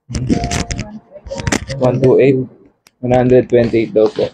128. 128 daw po.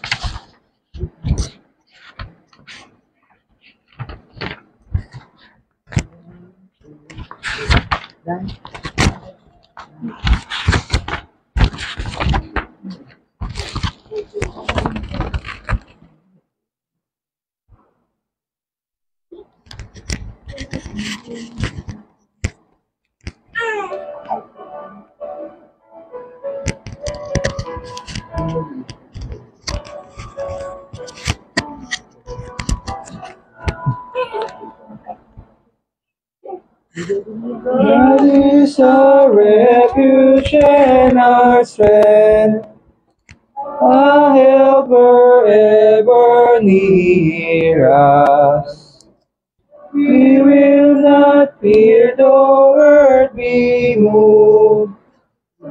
God is our refuge and our strength, a helper ever near us. We will not fear though earth be moved,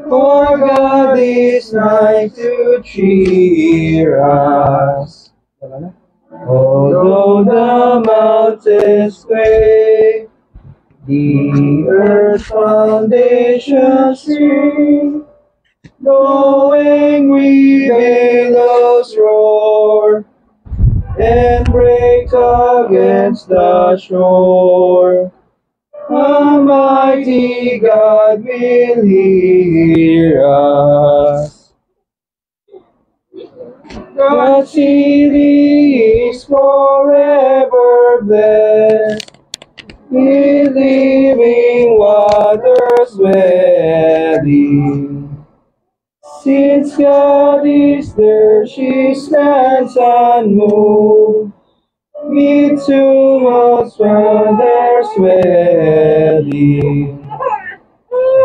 for God is nigh to cheer us. Although the mountains quake, the earth's foundations sink, though angry billows roar and break against the shore, a mighty God will hear us. God's city is forever blessed, with living waters welling. Since God is there, she stands unmoved, with tumults wonders swelling.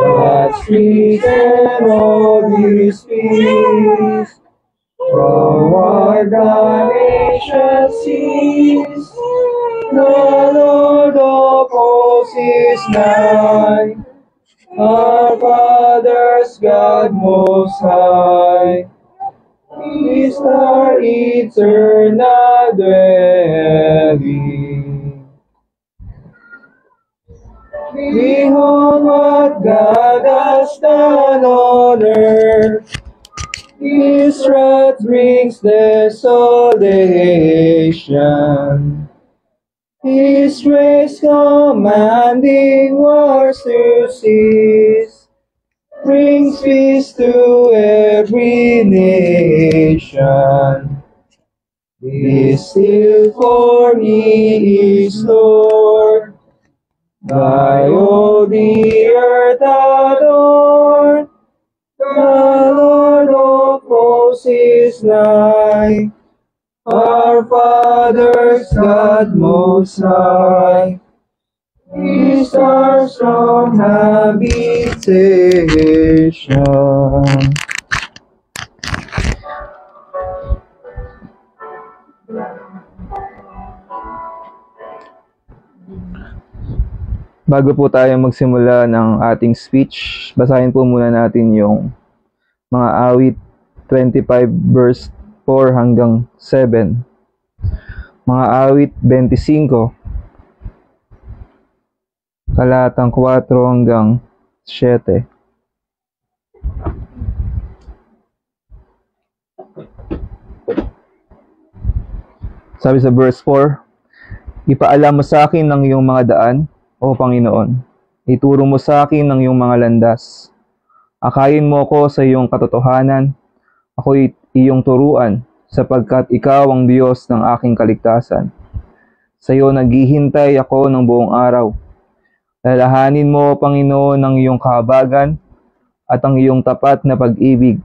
God's peace and all His peace, from our nation seas, the Lord of hosts is nigh, our Father's God most high, is our eternal dwelling. Behold what God has done on earth, His wrath brings desolation, His grace commanding wars to cease, brings peace to every nation. Be still, for He is Lord, by all the earth adored. The Lord of hosts is nigh, our Father's God most high, is our strong habitation. Bago po tayo magsimula ng ating speech, basahin po muna natin yung mga awit 25 verse 4 hanggang 7. Mga awit 25 talatang 4 hanggang 7. Sabi sa verse 4, ipaalam mo sa akin ng iyong mga daan, O Panginoon. Ituro mo sa akin ng iyong mga landas. Akayin mo ako sa iyong katotohanan. Ako'y iyong turuan, sapagkat ikaw ang Diyos ng aking kaligtasan. Sa iyo naghihintay ako ng buong araw. Lalahanin mo, Panginoon, ang iyong kahabagan at ang iyong tapat na pag-ibig,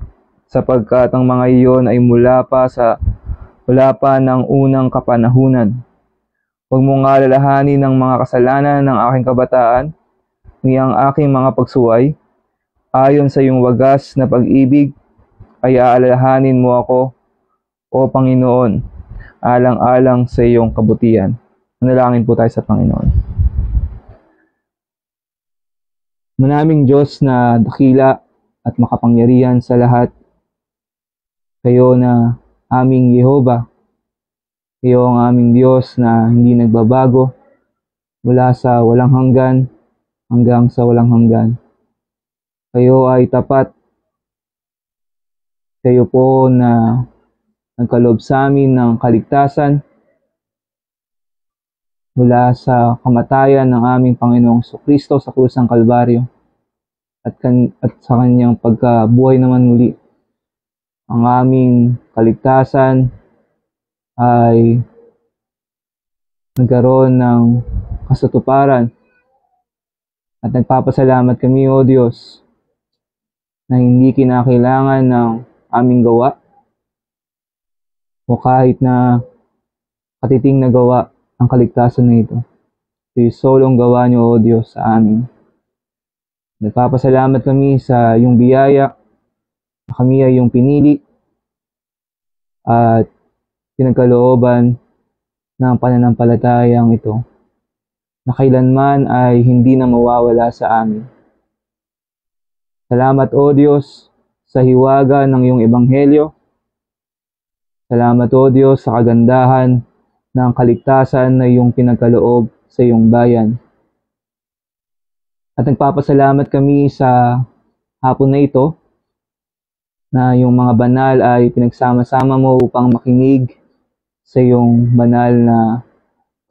sapagkat ang mga iyon ay mula pa ng unang kapanahunan. Huwag mo nga lalahanin ang mga kasalanan ng aking kabataan, ni ang aking mga pagsuway. Ayon sa iyong wagas na pag-ibig, ay aalalahanin mo ako, O Panginoon, alang-alang sa iyong kabutihan. Manalangin po tayo sa Panginoon. Manaming Diyos na dakila at makapangyarihan sa lahat, kayo na aming Yehova, kayo ang aming Diyos na hindi nagbabago mula sa walang hanggan hanggang sa walang hanggan. Kayo ay tapat. Kayo po na nagkaloob sa amin ng kaligtasan mula sa kamatayan ng aming Panginoong Kristo sa krus ng Kalbaryo at sa kanyang pagkabuhay naman muli. Ang aming kaligtasan ay nagkaroon ng kasatuparan at nagpapasalamat kami, O Diyos, na hindi kinakailangan ng aming gawa o kahit na katiting na gawa ang kaligtasan na ito. Ito'y solong gawa niyo, O Diyos, sa amin. Nagpapasalamat kami sa iyong biyaya na kami ay iyong pinili at pinagkalooban ng pananampalatayang ito na kailanman ay hindi na mawawala sa amin. Salamat, O Diyos, sa hiwaga ng iyong ebanghelyo. Salamat, O Diyos, sa kagandahan ng kaligtasan na iyong pinagkaloob sa iyong bayan. At nagpapasalamat kami sa hapon na ito na yung mga banal ay pinagsama-sama mo upang makinig sa iyong banal na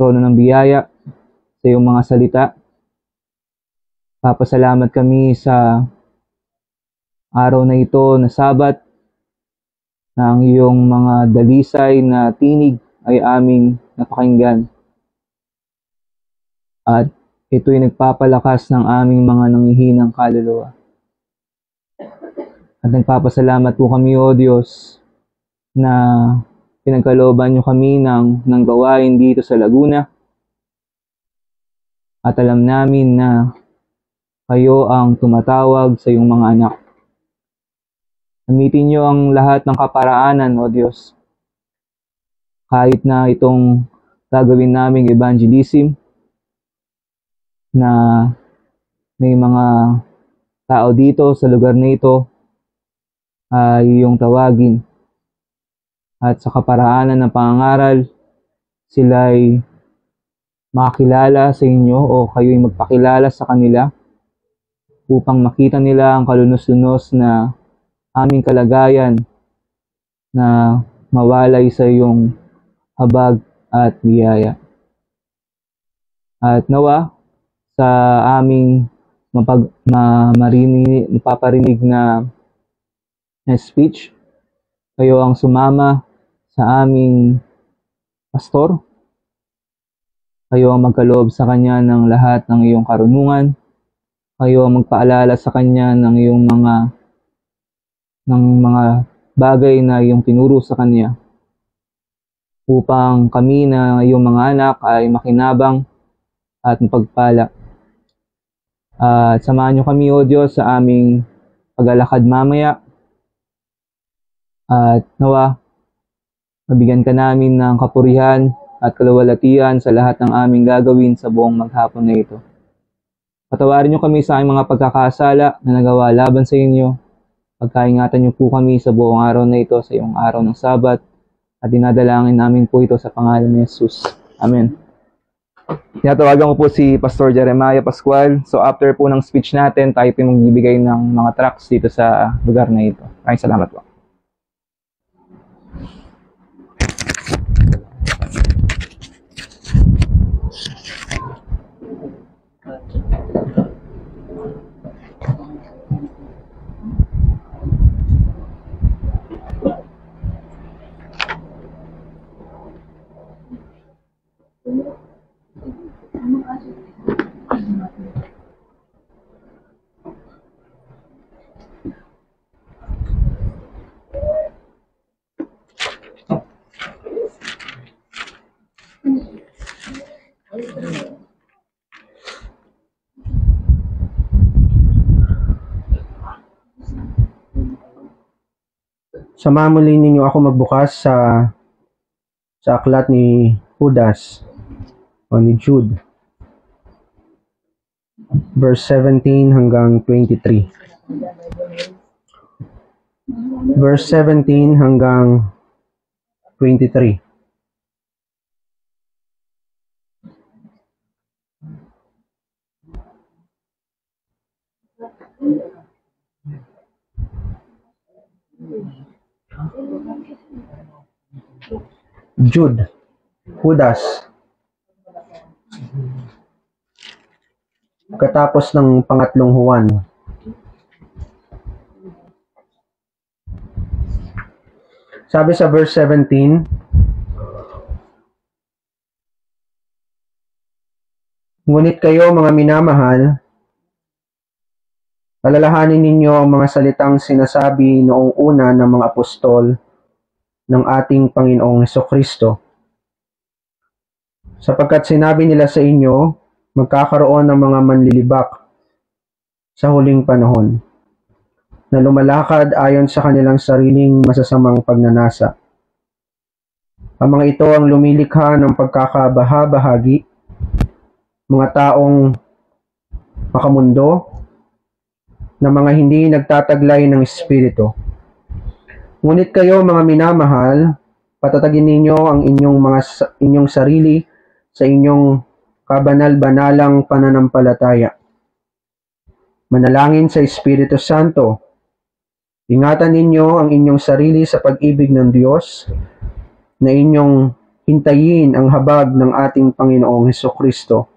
trono ng biyaya, sa iyong mga salita. Papasalamat kami sa araw na ito na Sabat, na ang iyong mga dalisay na tinig ay aming napakinggan. At ito'y nagpapalakas ng aming mga nanghihinang kaluluwa. At nagpapasalamat po kami, O Diyos, na pinagkalooban niyo kami ng gawain dito sa Laguna. At alam namin na kayo ang tumatawag sa iyong mga anak. Gamitin niyo ang lahat ng kaparaanan, O Diyos. Kahit na itong gagawin naming evangelism, na may mga tao dito sa lugar na ito ay iyong tawagin. At sa kaparaanan ng pangangaral, sila'y makakilala sa inyo o kayo'y magpakilala sa kanila upang makita nila ang kalunos-lunos na aming kalagayan na mawalay sa iyong habag at biyaya. At nawa, sa aming mapaparinig na speech, kayo ang sumama sa aming pastor. Kayo ang magkaloob sa kanya ng lahat ng iyong karunungan. Kayo ang magpaalala sa kanya ng iyong mga bagay na iyong tinuro sa kanya, upang kami na iyong mga anak ay makinabang at mapagpala. At samahan niyo kami, O Diyos, sa aming paglalakad mamaya. At nawa, mabigyan ka namin ng kapurihan at kaluwalhatian sa lahat ng aming gagawin sa buong maghapon na ito. Patawarin niyo kami sa aming mga pagkakasala na nagawa laban sa inyo. Pagkaingatan niyo po kami sa buong araw na ito, sa iyong araw ng Sabat. At dinadalangin namin po ito sa pangalan ni Jesus. Amen. Tinatawagan ko po si Pastor Jeremiah Pascual. So after po ng speech natin, tayo po magbibigay ng mga tracts dito sa lugar na ito. Maraming salamat po. Samahan muli ninyo ako magbukas sa aklat ni Judas o ni Jude, verse 17 hanggang 23. Verse 17 hanggang 23. Jude, Judas. Katapos ng pangatlong Juan. Sabi sa verse 17, ngunit kayo mga minamahal, alalahanin ninyo ang mga salitang sinasabi noong una ng mga apostol ng ating Panginoong Hesukristo. Sapagkat sinabi nila sa inyo, magkakaroon ng mga manlilibak sa huling panahon na lumalakad ayon sa kanilang sariling masasamang pagnanasa. Ang mga ito ang lumilikha ng pagkakabaha-bahagi, mga taong makamundo, na mga hindi nagtataglay ng Espiritu. Ngunit kayo mga minamahal, patatagin ninyo ang inyong sarili sa inyong kabanal-banalang pananampalataya. Manalangin sa Espiritu Santo. Ingatan ninyo ang inyong sarili sa pag-ibig ng Diyos na inyong hintayin ang habag ng ating Panginoong Hesukristo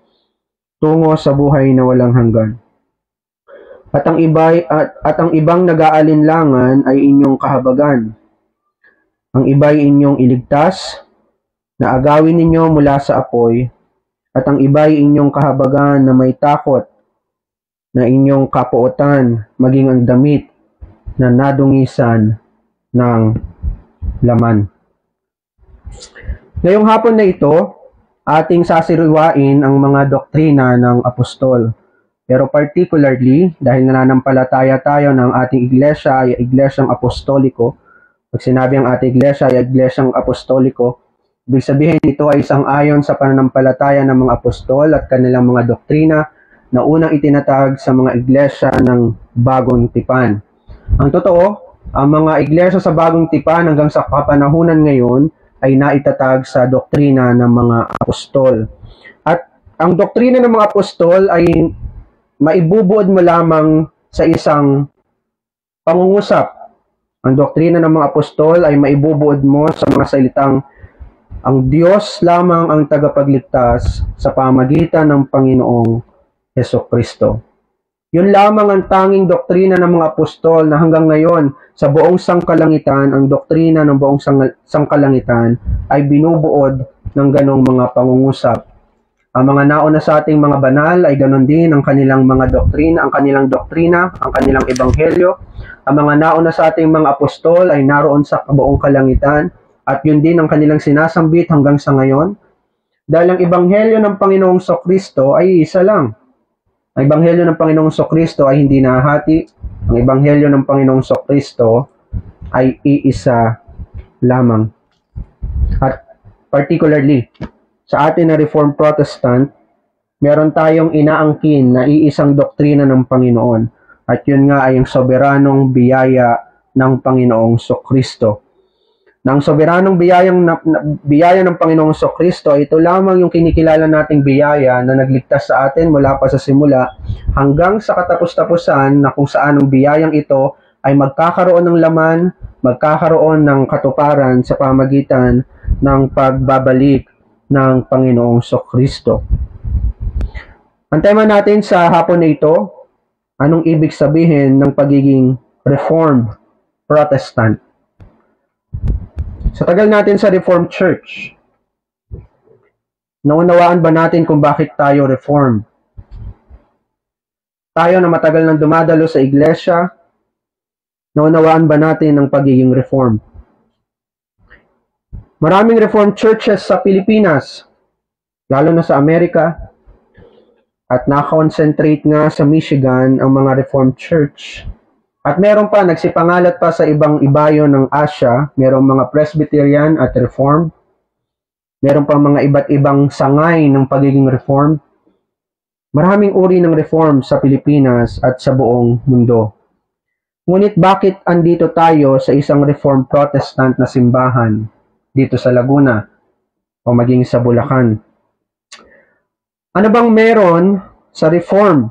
tungo sa buhay na walang hanggan. At ang ibang nag-aalinlangan ay inyong kahabagan. Ang iba'y inyong iligtas, na agawin ninyo mula sa apoy, at ang iba'y inyong kahabagan na may takot, na inyong kapuotan, maging ang damit na nadungisan ng laman. Ngayong hapon na ito, ating sasiriwain ang mga doktrina ng apostol. Pero particularly, dahil nananampalataya tayo ng ating iglesia ay iglesyang apostoliko, pag sinabi ang ating iglesia ay iglesyang apostoliko, ibig sabihin ito ay isang ayon sa pananampalataya ng mga apostol at kanilang mga doktrina na unang itinatag sa mga iglesia ng Bagong Tipan. Ang totoo, ang mga iglesia sa Bagong Tipan hanggang sa kapanahunan ngayon ay naitatag sa doktrina ng mga apostol. At ang doktrina ng mga apostol ay maibubuod mo lamang sa isang pangungusap. Ang doktrina ng mga apostol ay maibubuod mo sa mga salitang ang Diyos lamang ang tagapagligtas sa pamagitan ng Panginoong Hesukristo. Yun lamang ang tanging doktrina ng mga apostol na hanggang ngayon sa buong sangkalangitan, ang doktrina ng buong sangkalangitan ay binubuod ng ganong mga pangungusap. Ang mga nauna sa ating mga banal ay ganon din ang kanilang mga doktrina, ang kanilang ebanghelyo. Ang mga nauna sa ating mga apostol ay naroon sa buong kalangitan at yun din ang kanilang sinasambit hanggang sa ngayon. Dahil ang ebanghelyo ng Panginoong Sokristo ay isa lang. Ang ebanghelyo ng Panginoong Sokristo ay hindi nahati. Ang ebanghelyo ng Panginoong Sokristo ay iisa lamang. At particularly, sa atin na Reformed Protestant, meron tayong inaangkin na iisang doktrina ng Panginoon. At yun nga ay ang soberanong biyaya ng Panginoong Sokristo. Nang soberanong biyaya ng Panginoong Sokristo, ito lamang yung kinikilala nating biyaya na nagligtas sa atin mula pa sa simula hanggang sa katapos-tapusan na kung saan ang biyayang ito ay magkakaroon ng laman, magkakaroon ng katuparan sa pamagitan ng pagbabalik ng Panginoong Sokristo. Ang tema natin sa hapon na ito, anong ibig sabihin ng pagiging Reformed Protestant? Sa tagal natin sa Reformed Church, naunawaan ba natin kung bakit tayo Reformed? Tayo na matagal nang dumadalo sa iglesia, naunawaan ba natin ang pagiging Reformed? Maraming Reformed churches sa Pilipinas, lalo na sa Amerika, at na-concentrate nga sa Michigan ang mga Reformed Church. At meron pa, nagsipangalat pa sa ibang ibayo ng Asia, merong mga Presbyterian at Reformed. Meron pa mga iba't ibang sangay ng pagiging Reformed. Maraming uri ng Reformed sa Pilipinas at sa buong mundo. Ngunit bakit andito tayo sa isang Reformed Protestant na simbahan dito sa Laguna o maging sa Bulacan? Ano bang meron sa Reformed?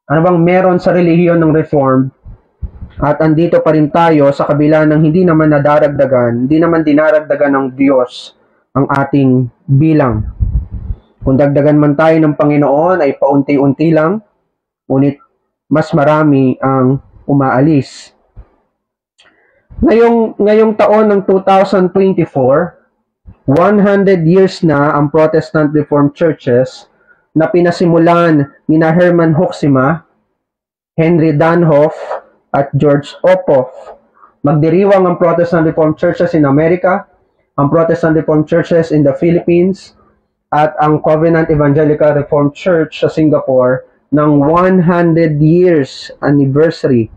Ano bang meron sa relihiyon ng Reformed At andito pa rin tayo sa kabila ng hindi naman dinaragdagan ng Diyos ang ating bilang. Kung dagdagan man tayo ng Panginoon ay paunti-unti lang, ngunit mas marami ang umaalis. Ngayong taon ng 2024, 100 years na ang Protestant Reformed Churches na pinasimulan ni Herman Hoeksema, Henry Danhoff, at George Opoff. Magdiriwang ang Protestant Reformed Churches in America, ang Protestant Reformed Churches in the Philippines, at ang Covenant Evangelical Reformed Church sa Singapore ng 100 years anniversary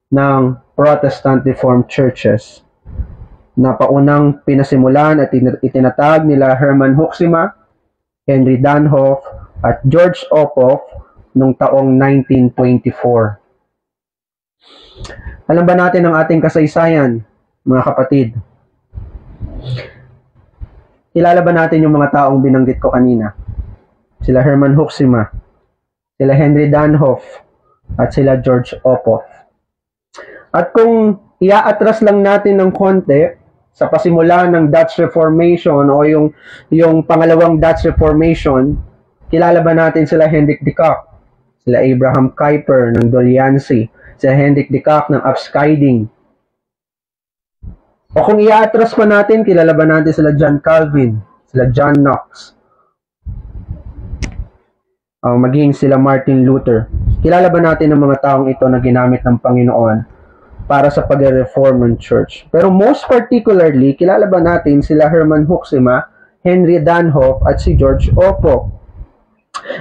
ng Protestant Reformed Churches na paunang pinasimulan at itinatag nila Herman Hoeksema, Henry Danhoff, at George Opoff noong taong 1924. Alam ba natin ang ating kasaysayan, mga kapatid? Kilala ba natin yung mga taong binanggit ko kanina? Sila Herman Hoeksema, sila Henry Danhoff, at sila George Opoff. At kung iaatras lang natin ng konti sa pasimula ng Dutch Reformation o yung pangalawang Dutch Reformation, kilala ba natin sila Hendrik de Cock, sila Abraham Kuyper ng Doliancy, sila Hendrik de Cock ng Afscheiding. O kung iaatras pa natin, kilala ba natin sila John Calvin, sila John Knox, maging sila Martin Luther. Kilala ba natin ang mga taong ito na ginamit ng Panginoon para sa pag-reform ng church? Pero most particularly, kilala ba natin sila Herman Hoeksema, Henry Danhoff, at si George Opoff?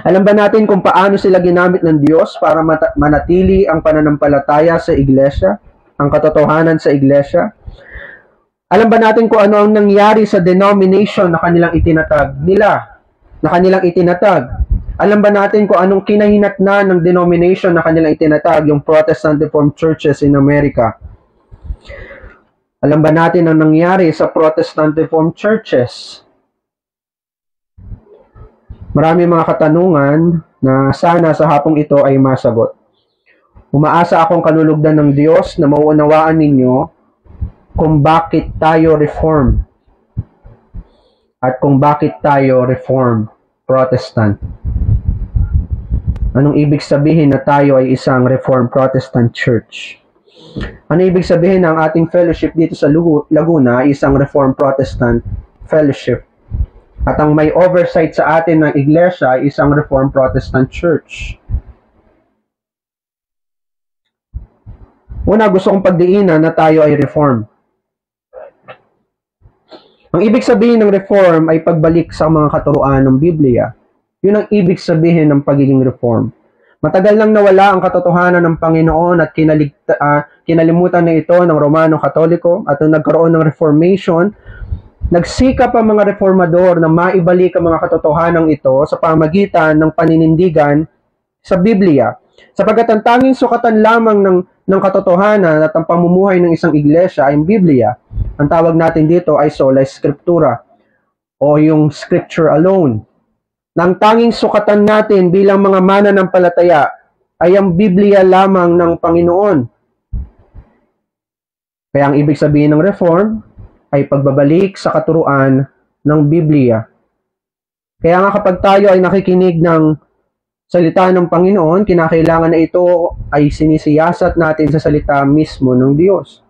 Alam ba natin kung paano sila ginamit ng Diyos para manatili ang pananampalataya sa iglesia, ang katotohanan sa iglesia? Alam ba natin kung ano ang nangyari sa denomination na kanilang itinatag? Alam ba natin kung anong kinahinatnan ng denomination na kanilang itinatag, yung Protestant Reformed Churches in America? Alam ba natin ang nangyari sa Protestant Reformed Churches? Marami mga katanungan na sana sa hapong ito ay masagot. Umaasa akong kalulugdan ng Diyos na mauunawaan ninyo kung bakit tayo reform at kung bakit tayo reform Protestant. Anong ibig sabihin na tayo ay isang Reformed Protestant Church? Ano ibig sabihin na ang ating fellowship dito sa Laguna ay isang Reformed Protestant Fellowship? At ang may oversight sa atin ng iglesia ay isang Reformed Protestant Church. Una, gusto kong pagdiinan na tayo ay Reformed. Ang ibig sabihin ng Reform ay pagbalik sa mga katuruan ng Biblia. Yun ang ibig sabihin ng pagiging Reform. Matagal nang nawala ang katotohanan ng Panginoon at kinalimutan na ito ng Romano Katoliko at nung nagkaroon ng Reformation, nagsikap ang mga reformador na maibalik ang mga katotohanan ito sa pamagitan ng paninindigan sa Biblia. Sapagkat ang tanging sukatan lamang ng katotohanan at ang pamumuhay ng isang iglesia ay ang Biblia. Ang tawag natin dito ay sola scriptura o yung scripture alone. Nang tanging sukatan natin bilang mga mananampalataya ay ang Biblia lamang ng Panginoon. Kaya ang ibig sabihin ng reform ay pagbabalik sa katuruan ng Biblia. Kaya nga kapag tayo ay nakikinig ng salita ng Panginoon, kinakailangan na ito ay sinisiyasat natin sa salita mismo ng Diyos.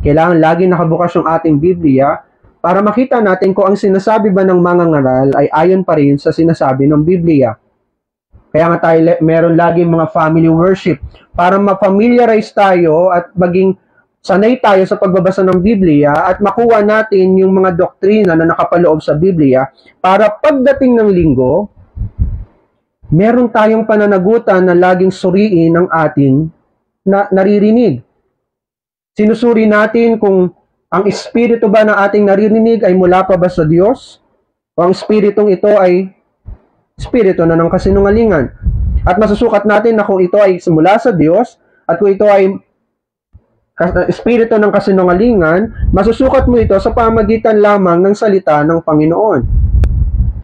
Kailangan lagi nakabukas yung ating Biblia para makita natin kung ang sinasabi ba ng mga ngaral ay ayon pa rin sa sinasabi ng Biblia. Kaya nga tayo meron laging mga family worship para ma-familiarize tayo at maging sanay tayo sa pagbabasa ng Biblia at makuha natin yung mga doktrina na nakapaloob sa Biblia para pagdating ng linggo, meron tayong pananagutan na laging suriin ang ating naririnig. Sinusuri natin kung ang espiritu ba na ating naririnig ay mula pa ba sa Diyos o ang espiritong ito ay espiritu na ng kasinungalingan. At masusukat natin na kung ito ay mula sa Diyos at kung ito ay espiritu ng kasinungalingan, masusukat mo ito sa pamagitan lamang ng salita ng Panginoon.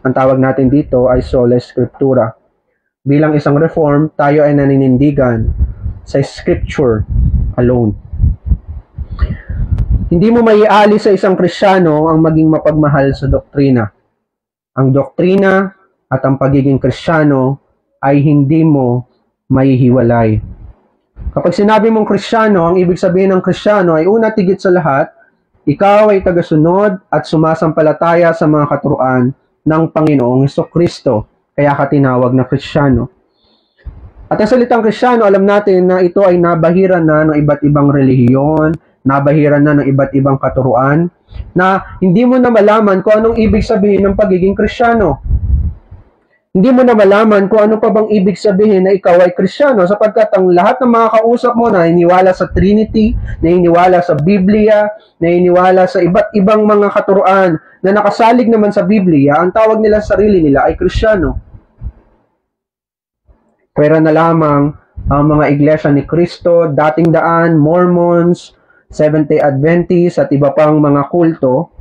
Ang tawag natin dito ay sola scriptura. Bilang isang reform, tayo ay naninindigan sa scripture alone. Hindi mo maialis sa isang Kristiyano ang maging mapagmahal sa doktrina. Ang doktrina at ang pagiging Kristiyano ay hindi mo maihiwalay. Kapag sinabi mong Kristiyano, ang ibig sabihin ng Kristiyano ay una tigit sa lahat, ikaw ay tagasunod at sumasampalataya sa mga katuruan ng Panginoong Hesukristo. Kaya ka tinawag na Kristiyano. At ang salitang Kristiyano, alam natin na ito ay nabahiran na ng iba't ibang relihiyon, nabahiran na ng iba't ibang katuruan, na hindi mo na malaman kung anong ibig sabihin ng pagiging Kristiyano. Hindi mo na malaman kung ano pa bang ibig sabihin na ikaw ay Kristiyano, sapagkat ang lahat ng mga kausap mo na iniwala sa Trinity, na iniwala sa Biblia, na iniwala sa iba't ibang mga katuruan na nakasalig naman sa Biblia, ang tawag nila sa sarili nila ay Kristiyano. Pwera na lamang ang mga iglesia ni Cristo, Dating Daan, Mormons, Seventh-day Adventists at iba pang mga kulto,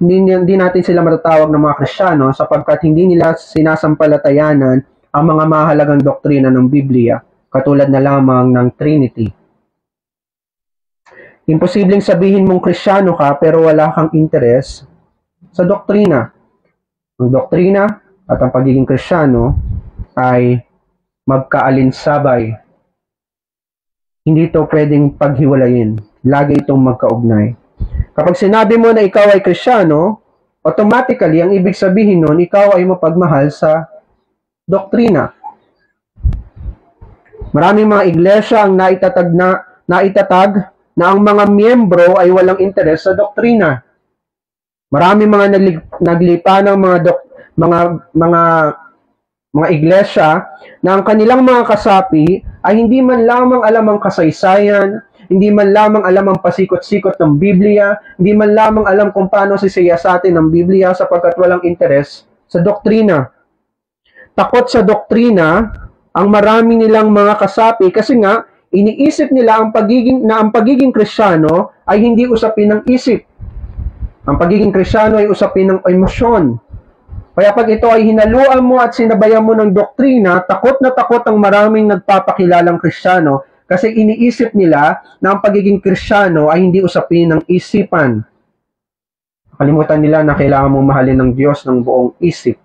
hindi natin sila matatawag ng mga Kristiyano sapagkat hindi nila sinasampalatayanan ang mga mahalagang doktrina ng Biblia, katulad na lamang ng Trinity. Imposibleng sabihin mong Kristiyano ka pero wala kang interes sa doktrina. Ang doktrina at ang pagiging Kristiyano ay magkaalinsabay. Hindi ito pwedeng paghiwalayin. Lagi itong magkaugnay. Kapag sinabi mo na ikaw ay Kristiyano, automatically, ang ibig sabihin nun, ikaw ay mapagmahal sa doktrina. Maraming mga iglesia ang naitatag na ang mga miyembro ay walang interes sa doktrina. Maraming mga naglipa ng mga iglesia na ang kanilang mga kasapi ay hindi man lamang alam ang kasaysayan, hindi man lamang alam ang pasikot-sikot ng Biblia, hindi man lamang alam kung paano sisiyasatin ng Biblia sapagkat walang interes sa doktrina. Takot sa doktrina ang marami nilang mga kasapi kasi nga iniisip nila ang pagiging Kristiyano ay hindi usapin ng isip. Ang pagiging Kristiyano ay usapin ng emosyon. Kaya pag ito ay hinaluan mo at sinabayan mo ng doktrina, takot na takot ang maraming nagpapakilalang Kristiyano kasi iniisip nila na ang pagiging Kristiyano ay hindi usapin ng isipan. Nakalimutan nila na kailangan mong mahalin ng Diyos ng buong isip.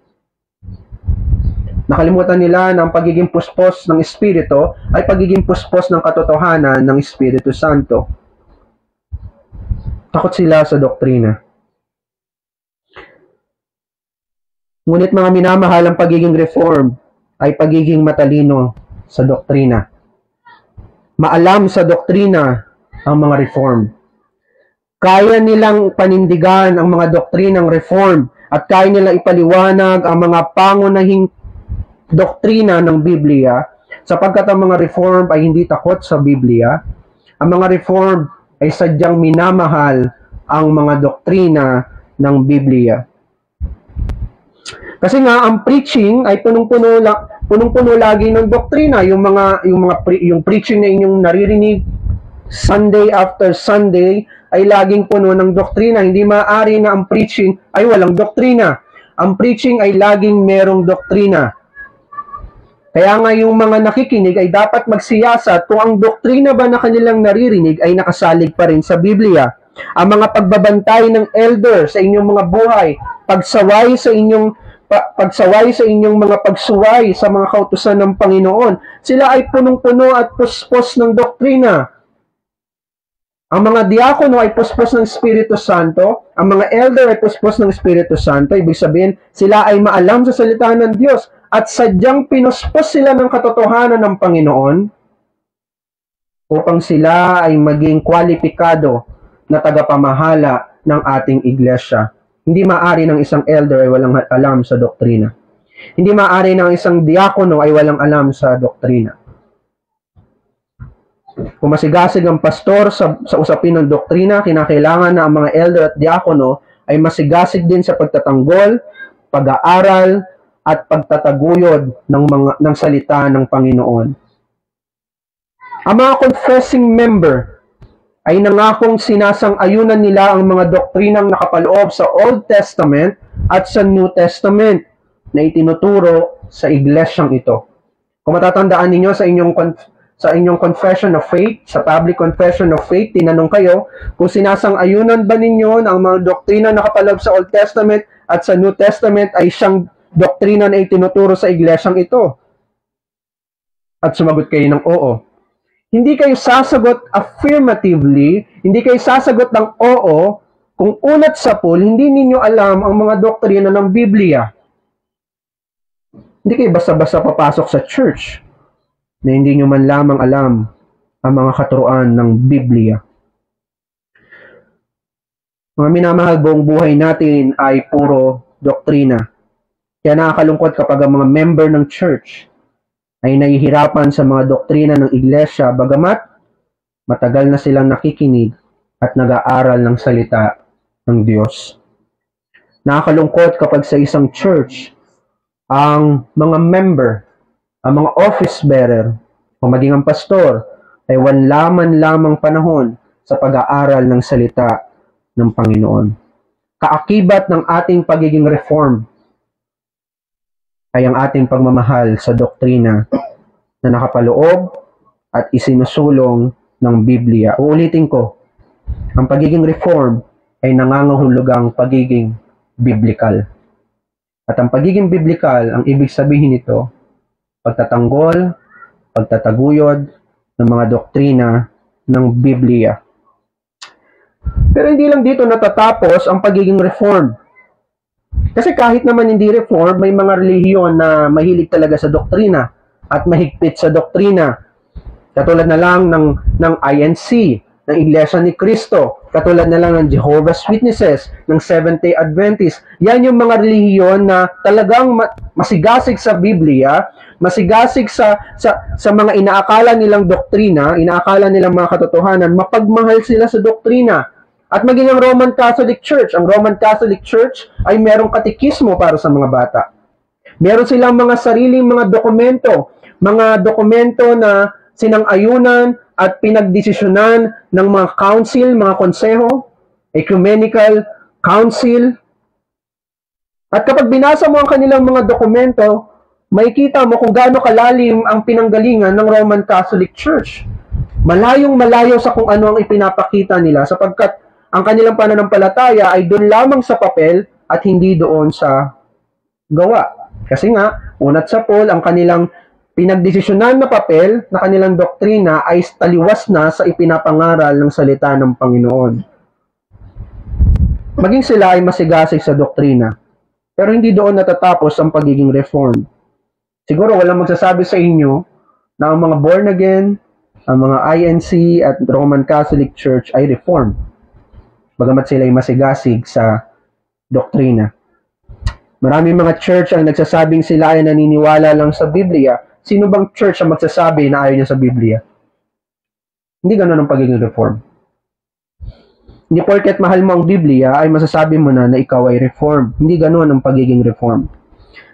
Nakalimutan nila na ang pagiging puspos ng Espiritu ay pagiging puspos ng katotohanan ng Espiritu Santo. Takot sila sa doktrina. Ngunit mga minamahal, ang pagiging reform ay pagiging matalino sa doktrina. Maalam sa doktrina ang mga reform. Kaya nilang panindigan ang mga doktrinang reform at kaya nilang ipaliwanag ang mga pangunahing doktrina ng Biblia sapagkat ang mga reform ay hindi takot sa Biblia. Ang mga reform ay sadyang minamahal ang mga doktrina ng Biblia. Kasi nga ang preaching ay punong-puno lagi ng doktrina, yung preaching na inyong naririnig Sunday after Sunday ay laging puno ng doktrina. Hindi maaari na ang preaching ay walang doktrina. Ang preaching ay laging merong doktrina. Kaya nga yung mga nakikinig ay dapat magsiyasat kung ang doktrina ba na kanilang naririnig ay nakasalig pa rin sa Biblia. Ang mga pagbabantay ng elder sa inyong mga buhay, pagsaway sa inyong mga pagsuway sa mga kautusan ng Panginoon, sila ay punong-puno at puspos ng doktrina. Ang mga diakono ay puspos ng Espiritu Santo, ang mga elder ay puspos ng Espiritu Santo, ibig sabihin, sila ay maalam sa salita ng Diyos at sadyang pinuspos sila ng katotohanan ng Panginoon upang sila ay maging kwalipikado na tagapamahala ng ating iglesia. Hindi maaari ng isang elder ay walang alam sa doktrina. Hindi maaari ng isang diakono ay walang alam sa doktrina. Kung masigasig ang pastor sa usapin ng doktrina, kinakailangan na ang mga elder at diakono ay masigasig din sa pagtatanggol, pag-aaral, at pagtataguyod ng salita ng Panginoon. Ang mga confessing member ay nangakong sinasang-ayunan nila ang mga doktrinang nakapaloob sa Old Testament at sa New Testament na itinuturo sa iglesyang ito. Kung matatandaan ninyo sa inyong confession of faith, sa public confession of faith, tinanong kayo kung sinasang-ayunan ba ninyo na ang mga doktrina nakapaloob sa Old Testament at sa New Testament ay siyang doktrina na itinuturo sa iglesyang ito. At sumagot kayo ng oo. Hindi kayo sasagot affirmatively, hindi kayo sasagot ng oo kung unat sa pool, hindi ninyo alam ang mga doktrina ng Biblia. Hindi kayo basta-basta papasok sa church na hindi nyo man lamang alam ang mga katuruan ng Biblia. Mga minamahal, buong buhay natin ay puro doktrina. Kaya nakakalungkot kapag ang mga member ng church ay nahihirapan sa mga doktrina ng iglesia, bagamat matagal na silang nakikinig at nag-aaral ng salita ng Diyos. Nakakalungkot kapag sa isang church, ang mga member, ang mga office bearer, o maging ang pastor, ay wanlaman lamang panahon sa pag-aaral ng salita ng Panginoon. Kaakibat ng ating pagiging reform ay ang ating pagmamahal sa doktrina na nakapaloob at isinusulong ng Biblia. Uulitin ko, ang pagiging reform ay nangangahulugang pagiging biblical. At ang pagiging biblical, ang ibig sabihin nito, pagtatanggol, pagtataguyod ng mga doktrina ng Biblia. Pero hindi lang dito natatapos ang pagiging reform. Kasi kahit naman hindi reform, may mga relihiyon na mahilig talaga sa doktrina at mahigpit sa doktrina. Katulad na lang ng INC, ng Iglesia ni Cristo, katulad na lang ng Jehovah's Witnesses, ng Seventh-day Adventists. Yan yung mga relihiyon na talagang masigasig sa Biblia, masigasig sa mga inaakala nilang doktrina, inaakala nilang mga katotohanan, mapagmahal sila sa doktrina. At maging ang Roman Catholic Church, ang Roman Catholic Church ay merong katekismo para sa mga bata. Meron silang mga sariling mga dokumento na sinang-ayunan at pinagdesisyonan ng mga council, mga konseho, ecumenical council. At kapag binasa mo ang kanilang mga dokumento, makikita mo kung gaano kalalim ang pinanggalingan ng Roman Catholic Church. Malayong-malayo sa kung ano ang ipinapakita nila sapagkat ang kanilang pananampalataya ay doon lamang sa papel at hindi doon sa gawa. Kasi nga, unat sa pool, ang kanilang pinagdesisyonan na papel na kanilang doktrina ay taliwas na sa ipinapangaral ng salita ng Panginoon. Maging sila ay masigasig sa doktrina, pero hindi doon natatapos ang pagiging reform. Siguro walang magsasabi sa inyo na ang mga born again, ang mga INC at Roman Catholic Church ay reform, bagamat sila ay masigasig sa doktrina. Maraming mga church ang nagsasabing sila ay naniniwala lang sa Biblia. Sino bang church ang magsasabi na ayaw niya sa Biblia? Hindi ganun ang pagiging reform. Hindi porket mahal mo ang Biblia ay masasabi mo na ikaw ay reform. Hindi ganun ang pagiging reform.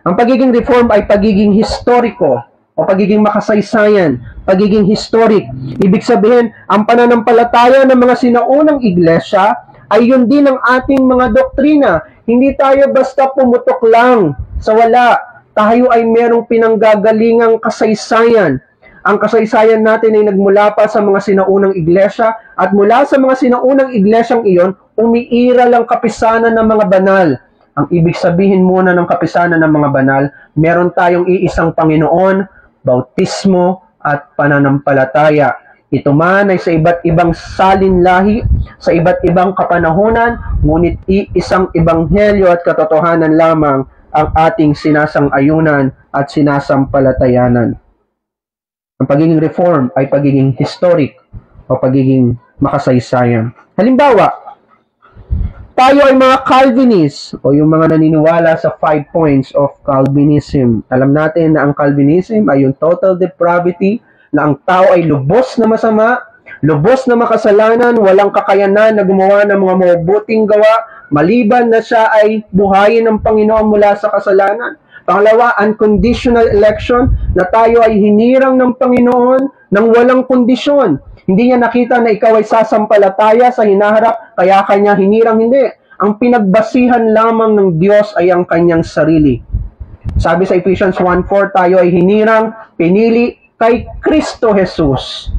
Ang pagiging reform ay pagiging historiko o pagiging makasaysayan, pagiging historic. Ibig sabihin, ang pananampalataya ng mga sinaunang iglesia ay yun din ang ating mga doktrina. Hindi tayo basta pumutok lang sa wala. Tayo ay merong pinanggagalingang kasaysayan. Ang kasaysayan natin ay nagmula pa sa mga sinaunang iglesia at mula sa mga sinaunang iglesyang iyon, umiiral ang kapisanan ng mga banal. Ang ibig sabihin muna ng kapisanan ng mga banal, meron tayong iisang Panginoon, bautismo at pananampalataya. Ito man ay sa iba't ibang salinlahi, sa iba't ibang kapanahonan, ngunit iisang ebanghelyo at katotohanan lamang ang ating sinasang-ayunan at sinasampalatayanan. Ang pagiging reform ay pagiging historic o pagiging makasaysayan. Halimbawa, tayo ay mga Calvinist o yung mga naniniwala sa 5 points of Calvinism. Alam natin na ang Calvinism ay yung total depravity, na ang tao ay lubos na masama, lubos na makasalanan, walang kakayanan na gumawa ng mga mabubuting gawa, maliban na siya ay buhayin ng Panginoon mula sa kasalanan. Pangalawa, unconditional election, na tayo ay hinirang ng Panginoon ng walang kondisyon. Hindi niya nakita na ikaw ay sasampalataya sa hinaharap, kaya kanya hinirang, hindi. Ang pinagbasihan lamang ng Diyos ay ang kanyang sarili. Sabi sa Ephesians 1:4, tayo ay hinirang, pinili, kay Kristo Jesus.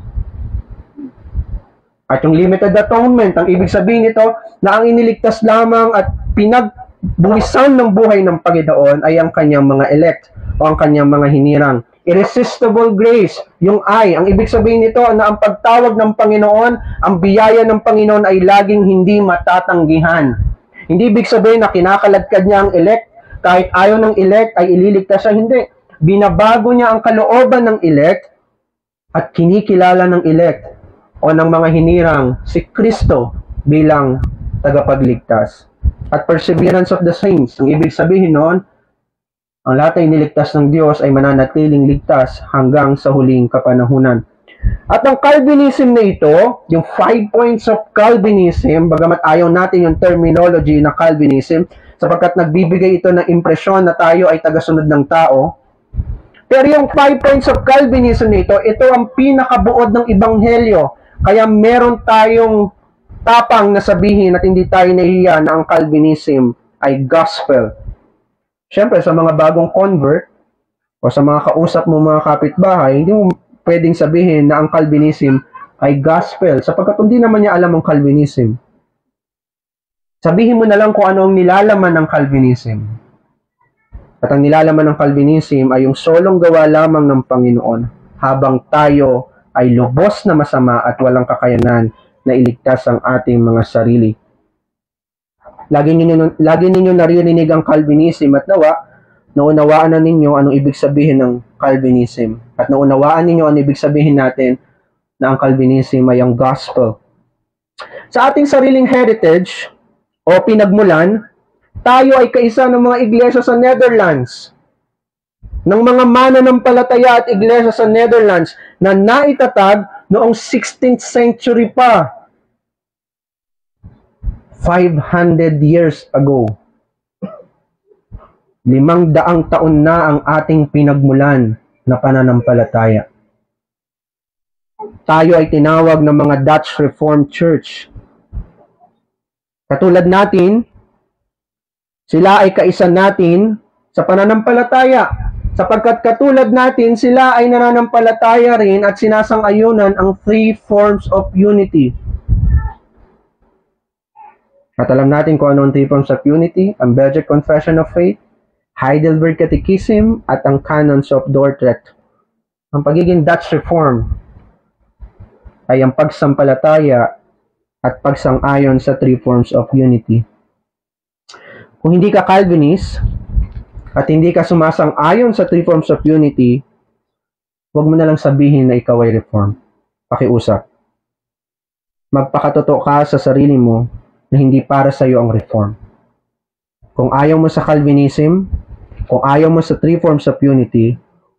At yung limited atonement, ang ibig sabihin nito na ang iniligtas lamang at pinagbuwisan ng buhay ng Panginoon ay ang kanyang mga elect o ang kanyang mga hinirang. Irresistible grace, yung ang ibig sabihin nito na ang pagtawag ng Panginoon, ang biyaya ng Panginoon ay laging hindi matatanggihan. Hindi ibig sabihin na kinakaladkad niya ang elect, kahit ayaw ng elect ay ililigtas siya, hindi. Binabago niya ang kalooban ng elect at kinikilala ng elect o ng mga hinirang si Kristo bilang tagapagligtas. At perseverance of the saints, ang ibig sabihin noon, ang lahat ay niligtas ng Diyos ay mananatiling ligtas hanggang sa huling kapanahunan. At ang Calvinism na ito, yung 5 points of Calvinism, bagamat ayaw natin yung terminology na Calvinism, sapagkat nagbibigay ito ng impresyon na tayo ay tagasunod ng tao. Pero yung 5 points of Calvinism na ito ang pinakabuod ng Ebanghelyo. Kaya meron tayong tapang na sabihin at hindi tayo nahihiya na ang Calvinism ay gospel. Siyempre, sa mga bagong convert o sa mga kausap mo mga kapitbahay, hindi mo pwedeng sabihin na ang Calvinism ay gospel sapagkat hindi naman niya alam ang Calvinism. Sabihin mo na lang kung ano ang nilalaman ng Calvinism. At ang nilalaman ng Calvinism ay yung solong gawa lamang ng Panginoon habang tayo ay lubos na masama at walang kakayanan na iligtas ang ating mga sarili. Lagi ninyo naririnig ang Calvinism at naunawaan na ninyo anong ibig sabihin ng Calvinism. At naunawaan ninyo anong ibig sabihin natin na ang Calvinism ay ang gospel. Sa ating sariling heritage o pinagmulan, tayo ay kaisa ng mga iglesia sa Netherlands, ng mga mananampalataya at iglesia sa Netherlands na naitatag noong 16th century pa. 500 years ago. 500 taon na ang ating pinagmulan na pananampalataya. Tayo ay tinawag ng mga Dutch Reformed Church. Katulad natin, sila ay kaisa natin sa pananampalataya. Sapagkat katulad natin, sila ay nananampalataya rin at sinasang-ayunan ang 3 forms of unity. At alam natin kung ano ang 3 forms of unity, ang Belgic Confession of Faith, Heidelberg Catechism, at ang Canons of Dordrecht. Ang pagiging Dutch Reform ay ang pagsampalataya at pagsang-ayon sa 3 forms of unity. Kung hindi ka Calvinist at hindi ka sumasang-ayon sa 3 forms of unity, huwag mo na lang sabihin na ikaw ay Reform. Pakiusap. Magpakatotoo ka sa sarili mo na hindi para sa iyo ang Reform. Kung ayaw mo sa Calvinism, kung ayaw mo sa 3 forms of unity,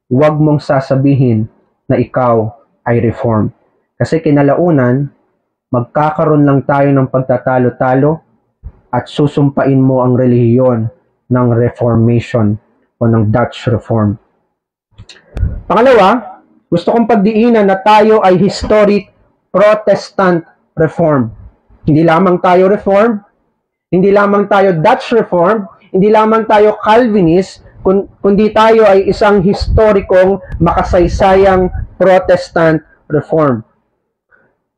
huwag mong sasabihin na ikaw ay Reform. Kasi kinalaunan, magkakaroon lang tayo ng pagtatalo-talo at susumpain mo ang relihiyon ng Reformation o ng Dutch Reform. Pangalawa, gusto kong pagdiinan na tayo ay historic Protestant Reform. Hindi lamang tayo Reform, hindi lamang tayo Dutch Reform, hindi lamang tayo Calvinist, kundi tayo ay isang historikong makasaysayang Protestant Reform.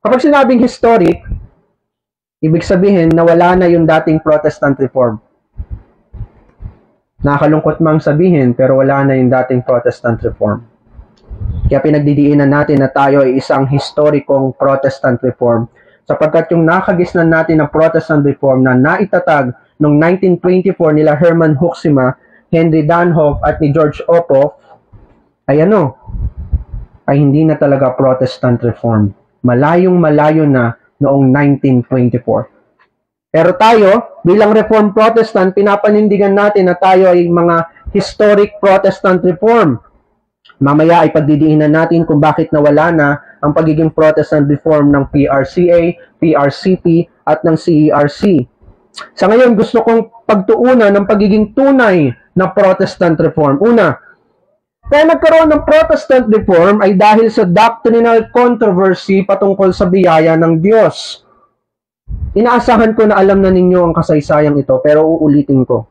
Kapag sinabing historic, ibig sabihin na wala na yung dating Protestant Reform. Nakakalungkot mang sabihin, pero wala na yung dating Protestant Reform. Kaya pinagdidiinan natin na tayo ay isang historikong Protestant Reform, sapagkat yung nakagisnan natin ng Protestant Reform na naitatag noong 1924 nila Herman Hoeksema, Henry Danhoff at ni George Opoff, ay hindi na talaga Protestant Reform. Malayong-malayo na noong 1924. Pero tayo, bilang Reformed Protestant, pinapanindigan natin na tayo ay mga historic Protestant Reform. Mamaya ay pagdidiinan natin kung bakit nawala na ang pagiging Protestant Reform ng PRCA, PRCP, at ng CERC. Sa ngayon, gusto kong pagtuunan ng pagiging tunay na Protestant Reform. Una, kaya nagkaroon ng Protestant Reform ay dahil sa doctrinal controversy patungkol sa biyaya ng Diyos. Inaasahan ko na alam na ninyo ang kasaysayang ito, pero uulitin ko.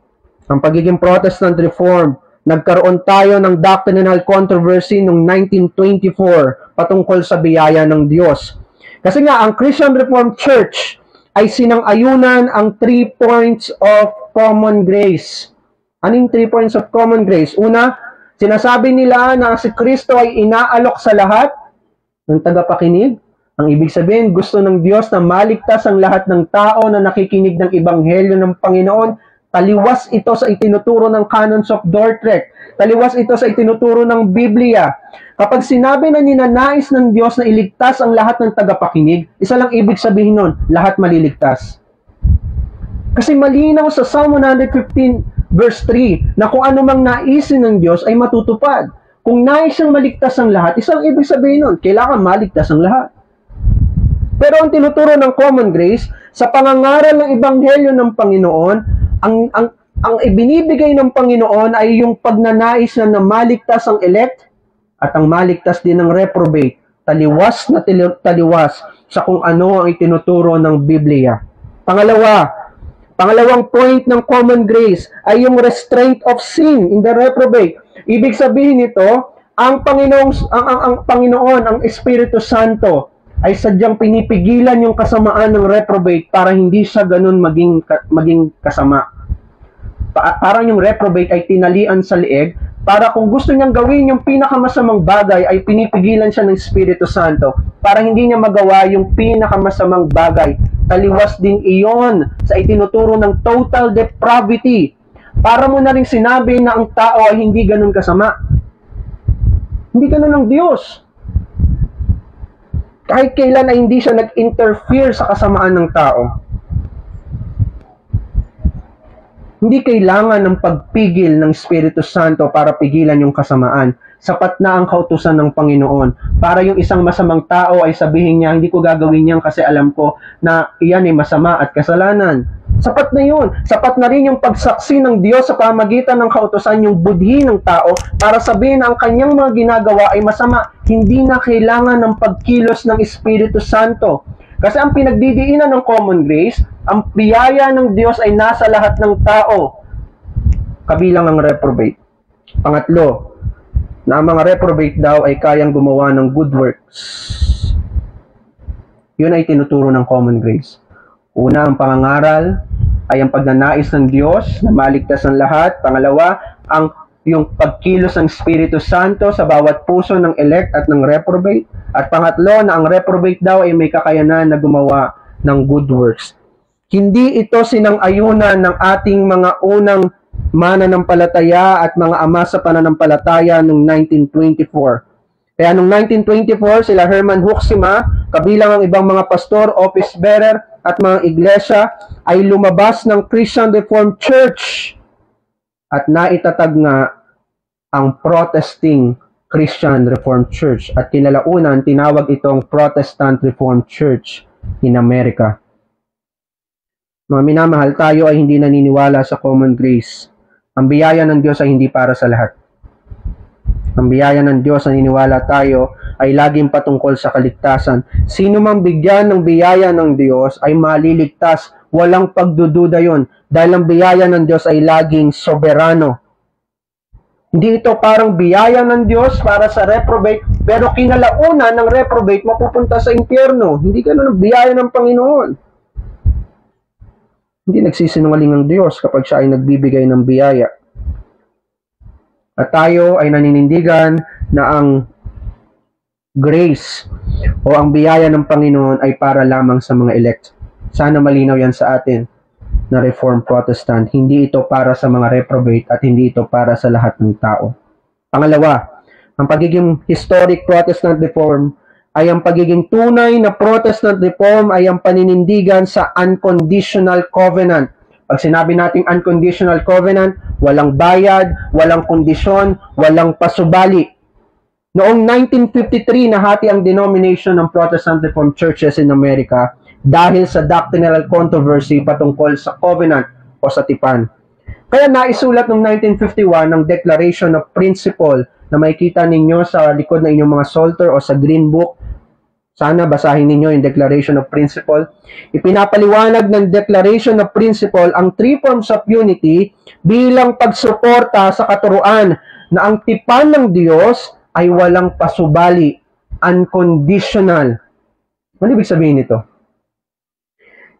Ang pagiging Protestant Reform Nagkaroon tayo ng doctrinal controversy noong 1924 patungkol sa biyaya ng Diyos. Kasi nga, ang Christian Reformed Church ay sinang-ayunan ang 3 points of common grace. Ano yung 3 points of common grace? Una, sinasabi nila na si Kristo ay inaalok sa lahat ng tagapakinig. Ang ibig sabihin, gusto ng Diyos na maligtas ang lahat ng tao na nakikinig ng Ebanghelyo ng Panginoon. Taliwas ito sa itinuturo ng Canons of Dordrecht. Taliwas ito sa itinuturo ng Biblia. Kapag sinabi na ninanais ng Diyos na iligtas ang lahat ng tagapakinig, isa lang ibig sabihin nun, lahat maliligtas. Kasi malinaw sa Psalm 115 verse 3 na kung anumang naisin ng Diyos ay matutupad. Kung nais siyang maligtas ang lahat, isang ibig sabihin nun, kailangan maligtas ang lahat. Pero ang tinuturo ng common grace, sa pangangaral ng Ebanghelyo ng Panginoon, ang ibinibigay ng Panginoon ay yung pagnanais na maligtas ang elect at ang maligtas din ng reprobate. Taliwas na taliwas sa kung ano ang itinuturo ng Biblia. Pangalawang point ng common grace ay yung restraint of sin in the reprobate. Ibig sabihin nito, ang Panginoon, ang Espiritu Santo ay sadyang pinipigilan yung kasamaan ng reprobate para hindi siya ganun maging kasama. Parang yung reprobate ay tinalian sa leeg para kung gusto niyang gawin yung pinakamasamang bagay ay pinipigilan siya ng Espiritu Santo para hindi niya magawa yung pinakamasamang bagay. Taliwas din iyon sa itinuturo ng total depravity. Para mo na rin sinabi na ang tao ay hindi ganun kasama. Hindi ganun ang Diyos. Kahit kailan ay hindi siya nag-interfere sa kasamaan ng tao. Hindi kailangan ng pagpigil ng Espiritu Santo para pigilan yung kasamaan. Sapat na ang kautusan ng Panginoon. Para yung isang masamang tao ay sabihin niya, hindi ko gagawin yan kasi alam ko na iyan ay masama at kasalanan. Sapat na yun. Sapat na rin yung pagsaksi ng Diyos sa pamagitan ng kautusan, yung budhi ng tao para sabihin na ang kanyang mga ginagawa ay masama. Hindi na kailangan ng pagkilos ng Espiritu Santo. Kasi ang pinagdidiinan ng common grace, ang biyaya ng Diyos ay nasa lahat ng tao, kabilang ang reprobate. Pangatlo, na ang mga reprobate daw ay kayang gumawa ng good works. Yun ay tinuturo ng common grace. Una, ang pangangaral ay ang pagnanais ng Diyos na maligtas ang lahat. Pangalawa, yung pagkilos ng Espiritu Santo sa bawat puso ng elect at ng reprobate. At pangatlo, na ang reprobate daw ay may kakayanan na gumawa ng good works. Hindi ito sinang-ayunan ng ating mga unang mananampalataya at mga ama sa pananampalataya noong 1924. Kaya noong 1924, sila Herman Hoeksema, kabilang ang ibang mga pastor, office bearer, at mga iglesia, ay lumabas ng Christian Reformed Church at naitatag nga ang Protesting Christian Reformed Church. At kinalaunan, tinawag itong Protestant Reformed Church in America. Mga minamahal, tayo ay hindi naniniwala sa common grace. Ang biyaya ng Diyos ay hindi para sa lahat. Ang biyaya ng Diyos, naniniwala tayo, ay laging patungkol sa kaligtasan. Sino mang bigyan ng biyaya ng Diyos ay maliligtas. Walang pagdududa yon. Dahil ang biyaya ng Diyos ay laging soberano. Hindi ito parang biyaya ng Diyos para sa reprobate, pero kinalaunan ng reprobate mapupunta sa impyerno. Hindi ganun ang biyaya ng Panginoon. Hindi nagsisinungaling ang Diyos kapag siya ay nagbibigay ng biyaya. At tayo ay naninindigan na ang grace o ang biyaya ng Panginoon ay para lamang sa mga elect. Sana malinaw yan sa atin na Reformed Protestant. Hindi ito para sa mga reprobate at hindi ito para sa lahat ng tao. Pangalawa, ang pagiging historic Protestant Reform ay ang pagiging tunay na Protestant Reform ay ang paninindigan sa unconditional covenant. Pag sinabi nating unconditional covenant, walang bayad, walang kondisyon, walang pasubali. Noong 1953, nahati ang denomination ng Protestant Reformed Churches in America dahil sa doctrinal controversy patungkol sa covenant o sa tipan. Kaya naisulat noong 1951 ng Declaration of Principle na makikita ninyo sa likod ng inyong mga psalter o sa Green Book. Sana basahin ninyo yung Declaration of Principle. Ipinapaliwanag ng Declaration of Principle ang three forms of unity bilang pagsuporta sa katuruan na ang tipan ng Diyos ay walang pasubali, unconditional. Ano ibig sabihin nito?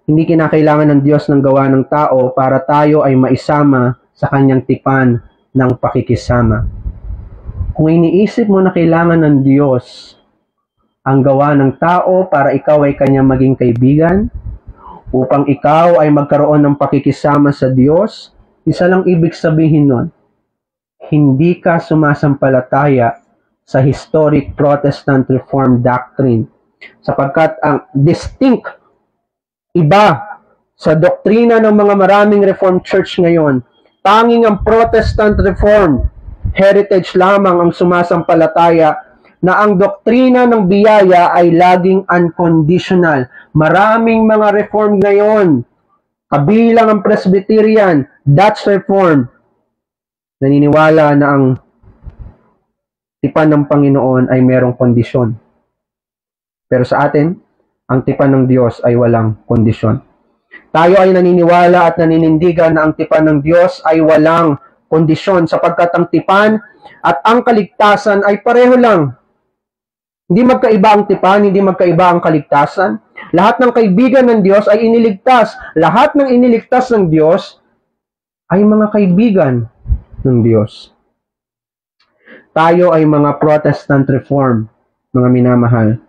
Hindi kinakailangan ng Diyos ng gawa ng tao para tayo ay maisama sa kanyang tipan ng pakikisama. Kung iniisip mo na kailangan ng Diyos ang gawa ng tao para ikaw ay kanyang maging kaibigan, upang ikaw ay magkaroon ng pakikisama sa Diyos, isa lang ibig sabihin nun, hindi ka sumasampalataya sa historic Protestant Reformed doctrine, sapagkat ang distinct iba sa doktrina ng mga maraming Reformed Church ngayon, tanging ang Protestant Reformed heritage lamang ang sumasampalataya na ang doktrina ng biyaya ay laging unconditional. Maraming mga Reformed ngayon, kabilang ang Presbyterian, Dutch Reformed, naniniwala na ang tipan ng Panginoon ay merong kondisyon. Pero sa atin, ang tipan ng Diyos ay walang kondisyon. Tayo ay naniniwala at naninindigan na ang tipan ng Diyos ay walang kondisyon sapagkat ang tipan at ang kaligtasan ay pareho lang. Hindi magkaiba ang tipan, hindi magkaiba ang kaligtasan. Lahat ng kaibigan ng Diyos ay iniligtas. Lahat ng iniligtas ng Diyos ay mga kaibigan ng Diyos. Tayo ay mga Protestant Reform, mga minamahal.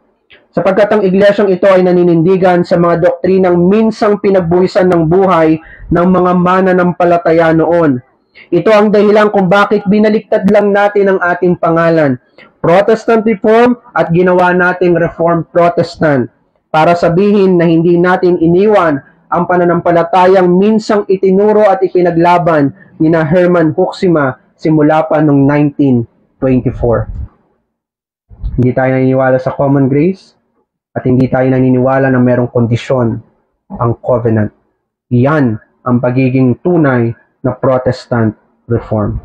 Sapagkat ang iglesyang ito ay naninindigan sa mga doktrinang minsang pinagbuhisan ng buhay ng mga mananampalataya noon. Ito ang dahilan kung bakit binaliktad lang natin ang ating pangalan, Protestant Reform, at ginawa nating Reformed Protestant, para sabihin na hindi natin iniwan ang pananampalatayang minsang itinuro at ipinaglaban ni na Herman Hoeksema simula pa noong 1924. Hindi tayo naniniwala sa common grace at hindi tayo naniniwala na merong kondisyon ang covenant. Iyan ang pagiging tunay na Protestant Reform.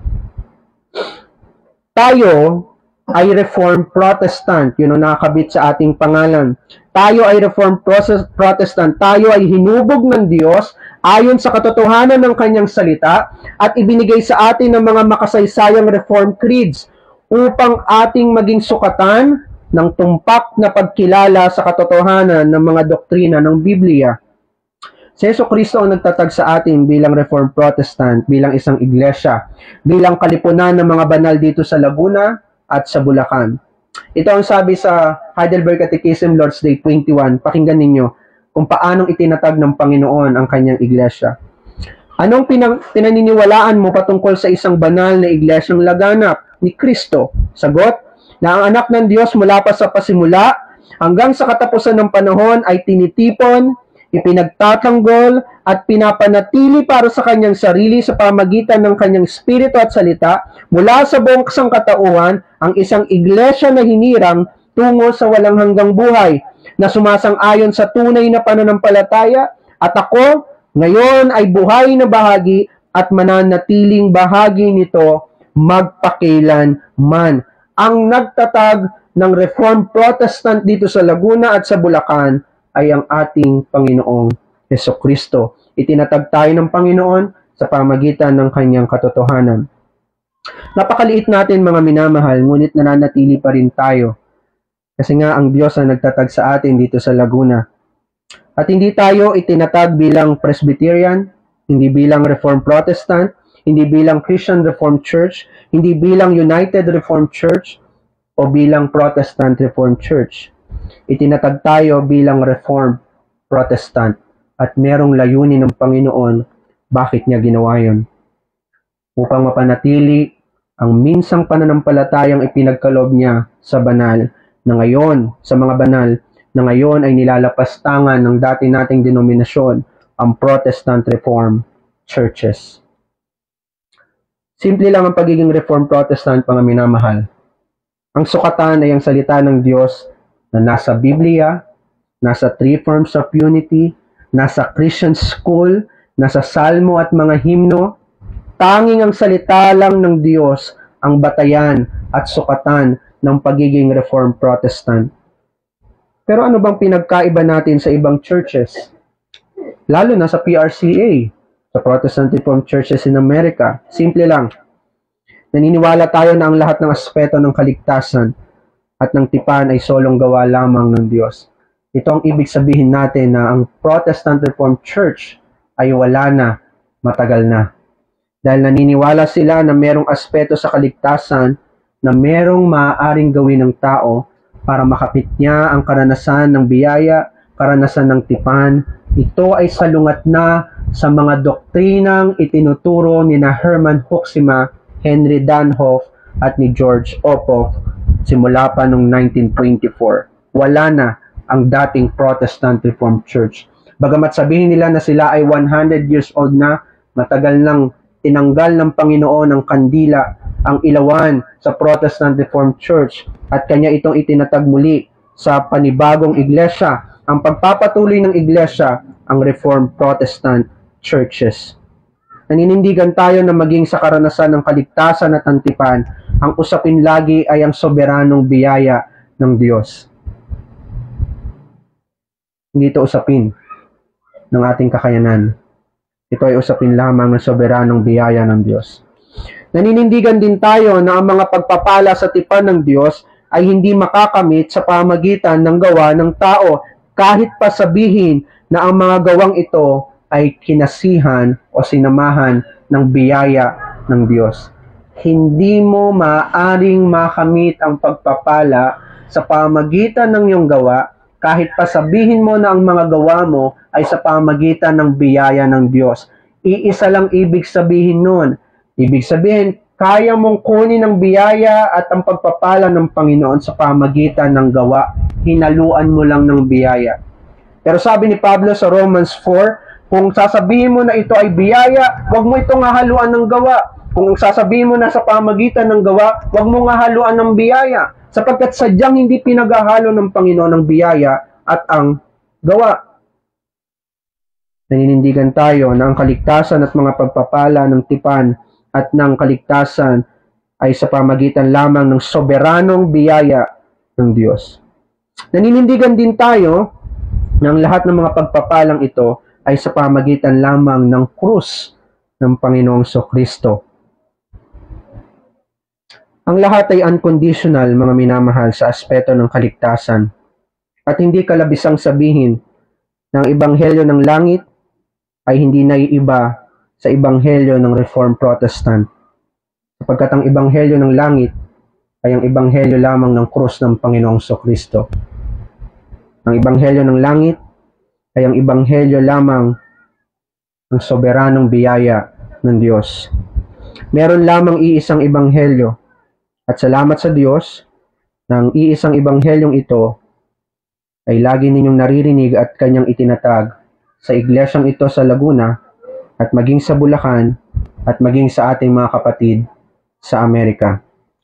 Tayo ay Reformed Protestant. Yun ang nakakabit sa ating pangalan. Tayo ay Reformed Protestant. Tayo ay hinubog ng Diyos ayon sa katotohanan ng kanyang salita at ibinigay sa atin ng mga makasaysayang Reformed creeds upang ating maging sukatan ng tumpak na pagkilala sa katotohanan ng mga doktrina ng Biblia. Si Jesucristo ang nagtatag sa atin bilang Reformed Protestant, bilang isang iglesia, bilang kalipunan ng mga banal dito sa Laguna at sa Bulacan. Ito ang sabi sa Heidelberg Catechism, Lord's Day 21. Pakinggan ninyo kung paanong itinatag ng Panginoon ang kanyang iglesia. Anong pinaniniwalaan mo patungkol sa isang banal na iglesyang laganap ni Kristo? Sagot, na ang anak ng Diyos mula pa sa pasimula hanggang sa katapusan ng panahon ay tinitipon, ipinagtatanggol at pinapanatili para sa kanyang sarili sa pamagitan ng kanyang espiritu at salita mula sa buong sangkatauhan ang isang iglesia na hinirang tungo sa walang hanggang buhay na sumasang-ayon sa tunay na pananampalataya at ako ngayon ay buhay na bahagi at mananatiling bahagi nito magpakailanman. Ang nagtatag ng Reformed Protestant dito sa Laguna at sa Bulacan ay ang ating Panginoong Jesucristo. Itinatag tayo ng Panginoon sa pamagitan ng kanyang katotohanan. Napakaliit natin mga minamahal, ngunit nananatili pa rin tayo. Kasi nga ang Diyos ang nagtatag sa atin dito sa Laguna. At hindi tayo itinatag bilang Presbyterian, hindi bilang Reformed Protestant, hindi bilang Christian Reformed Church, hindi bilang United Reformed Church, o bilang Protestant Reformed Church. Itinatag tayo bilang Reformed Protestant at merong layunin ng Panginoon bakit niya ginawa yun. Upang mapanatili ang minsang pananampalatayang ipinagkaloob niya sa banal na ngayon, sa mga banal na ngayon ay nilalapastangan ng dati nating denominasyon, ang Protestant Reformed Churches. Simple lang ang pagiging Reformed Protestant, mga minamahal. Ang sukatan ay ang salita ng Diyos na nasa Biblia, nasa three forms of unity, nasa Christian school, nasa salmo at mga himno. Tanging ang salita lang ng Diyos ang batayan at sukatan ng pagiging Reformed Protestant. Pero ano bang pinagkaiba natin sa ibang churches? Lalo na sa PRCA, sa Protestant Reformed Churches in America. Simple lang. Naniniwala tayo na ang lahat ng aspeto ng kaligtasan at ng tipan ay solong gawa lamang ng Diyos. Ito ang ibig sabihin natin na ang Protestant Reformed Church ay wala na, matagal na. Dahil naniniwala sila na merong aspeto sa kaligtasan na merong maaaring gawin ng tao para makapit niya ang karanasan ng biyaya, karanasan ng tipan. Ito ay salungat na sa mga doktrinang itinuturo ni na Herman Hoeksema, Henry Danhoff at ni George Opoff simula pa noong 1924. Wala na ang dating Protestant Reformed Church. Bagamat sabihin nila na sila ay 100 years old na, matagal nang tinanggal ng Panginoon ang kandila, ang ilawan sa Protestant Reformed Church at kanya itong itinatag muli sa panibagong iglesia, ang pagpapatuloy ng iglesia, ang Reformed Protestant Churches. Naninindigan tayo na maging sa karanasan ng kaligtasan at antipan, ang usapin lagi ay ang soberanong biyaya ng Diyos. Hindi ito usapin ng ating kakayanan. Ito ay usapin lamang ng soberanong biyaya ng Diyos. Naninindigan din tayo na ang mga pagpapala sa tipan ng Diyos ay hindi makakamit sa pamagitan ng gawa ng tao, kahit pa sabihin na ang mga gawang ito ay kinasihan o sinamahan ng biyaya ng Diyos. Hindi mo maaaring makamit ang pagpapala sa pamagitan ng iyong gawa, kahit pa sabihin mo na ang mga gawa mo ay sa pamagitan ng biyaya ng Diyos. Iisa lang ibig sabihin nun. Ibig sabihin, kaya mong kunin ang biyaya at ang pagpapala ng Panginoon sa pamagitan ng gawa. Hinaluan mo lang ng biyaya. Pero sabi ni Pablo sa Romans 4, kung sasabihin mo na ito ay biyaya, huwag mo itong hahaluan ng gawa. Kung sasabihin mo na sa pamagitan ng gawa, huwag mo hahaluan ng biyaya. Sapagkat sadyang hindi pinaghahalo ng Panginoon ang biyaya at ang gawa. Naninindigan tayo na ang kaligtasan at mga pagpapala ng tipan at ng kaligtasan ay sa pamagitan lamang ng soberanong biyaya ng Diyos. Naninindigan din tayo na ang lahat ng mga pagpapalang ito ay sa pamagitan lamang ng krus ng Panginoong Kristo. Ang lahat ay unconditional, mga minamahal, sa aspeto ng kaligtasan. At hindi kalabisang sabihin na ang ebanghelyo ng langit ay hindi naiiba sa ebanghelyo ng Reformed Protestant. Sapagkat ang ebanghelyo ng langit ay ang ebanghelyo lamang ng krus ng Panginoong Kristo. Ang ebanghelyo ng langit ay ang ebanghelyo lamang ng soberanong biyaya ng Diyos. Meron lamang iisang ebanghelyo, at salamat sa Diyos na ang iisang ebanghelyong ito ay lagi ninyong naririnig at kanyang itinatag sa iglesyang ito sa Laguna at maging sa Bulacan at maging sa ating mga kapatid sa Amerika.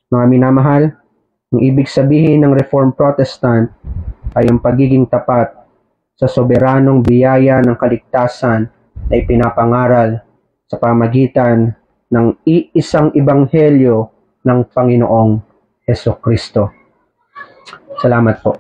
Mga minamahal, ang ibig sabihin ng Reformed Protestant ay ang pagiging tapat sa soberanong biyaya ng kaligtasan na ipinapangaral sa pamagitan ng iisang ebanghelyo ng Panginoong Hesukristo. Salamat po.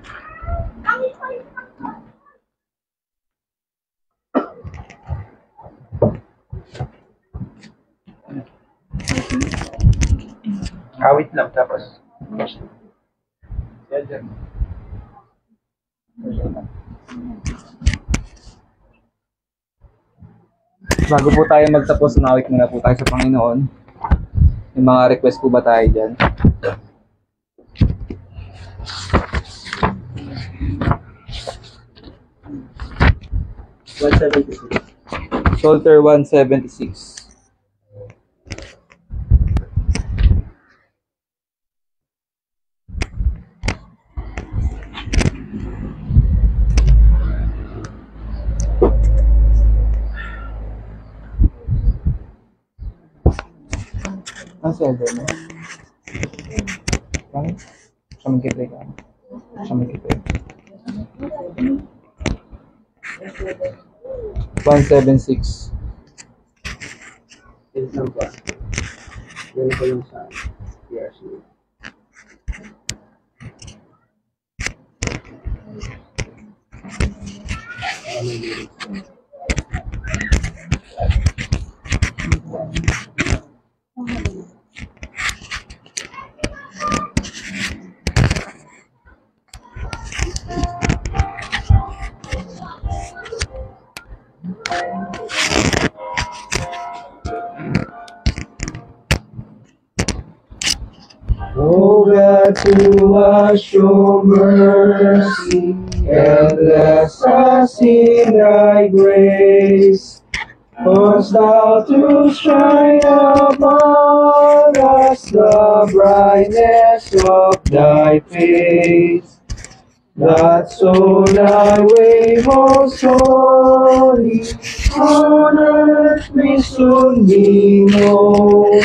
Awit lang tapos. Bago po tayo magtapos, nawit muna po tayo sa Panginoon. May mga request po ba tayo dyan? Psalter 176. Ang silver mo? Kan? Siya magkipay ka. Siya magkipay. 176. Saan ba? Yan ko yung sa PRC. O God, to us show mercy, and bless us in thy grace. Cause thou to shine upon us the brightness of thy face, that so thy way most holy on earth may soon be known,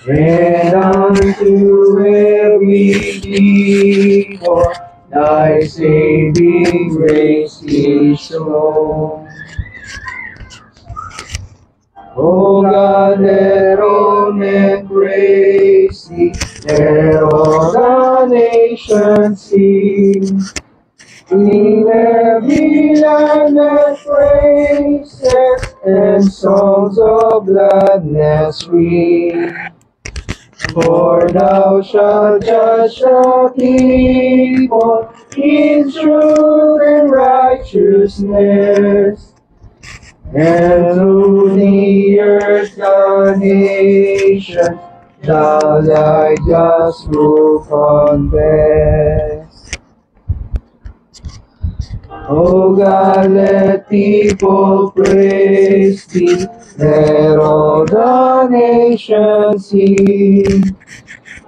and unto every people thy saving grace is shown. O God, let all men praise thee, let all the nations sing. In every land let praises and songs of gladness ring. For thou shalt judge the people in truth and righteousness, and through the earth the nations shall thy just rule confess. O God, let people praise thee, let all the nations sing.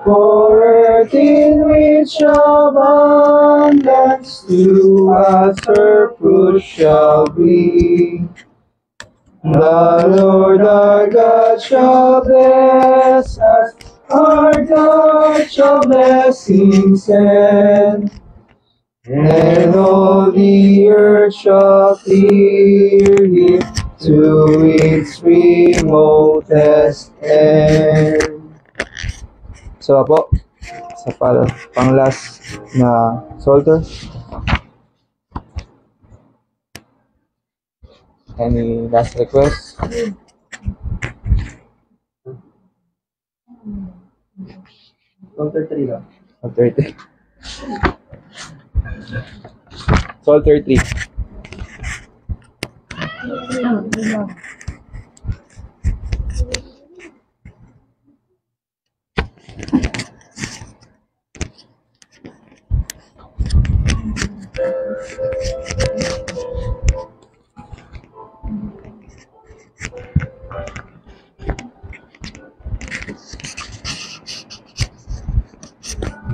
For earth in which abundance to us her fruit shall bring. The Lord our God shall bless us, our God shall blessings send, and all the earth shall fear him to its remotest end. So po, sa pang last na Psalter. Any last request? Psalter 3 lang. Psalter 3. Psalter 3.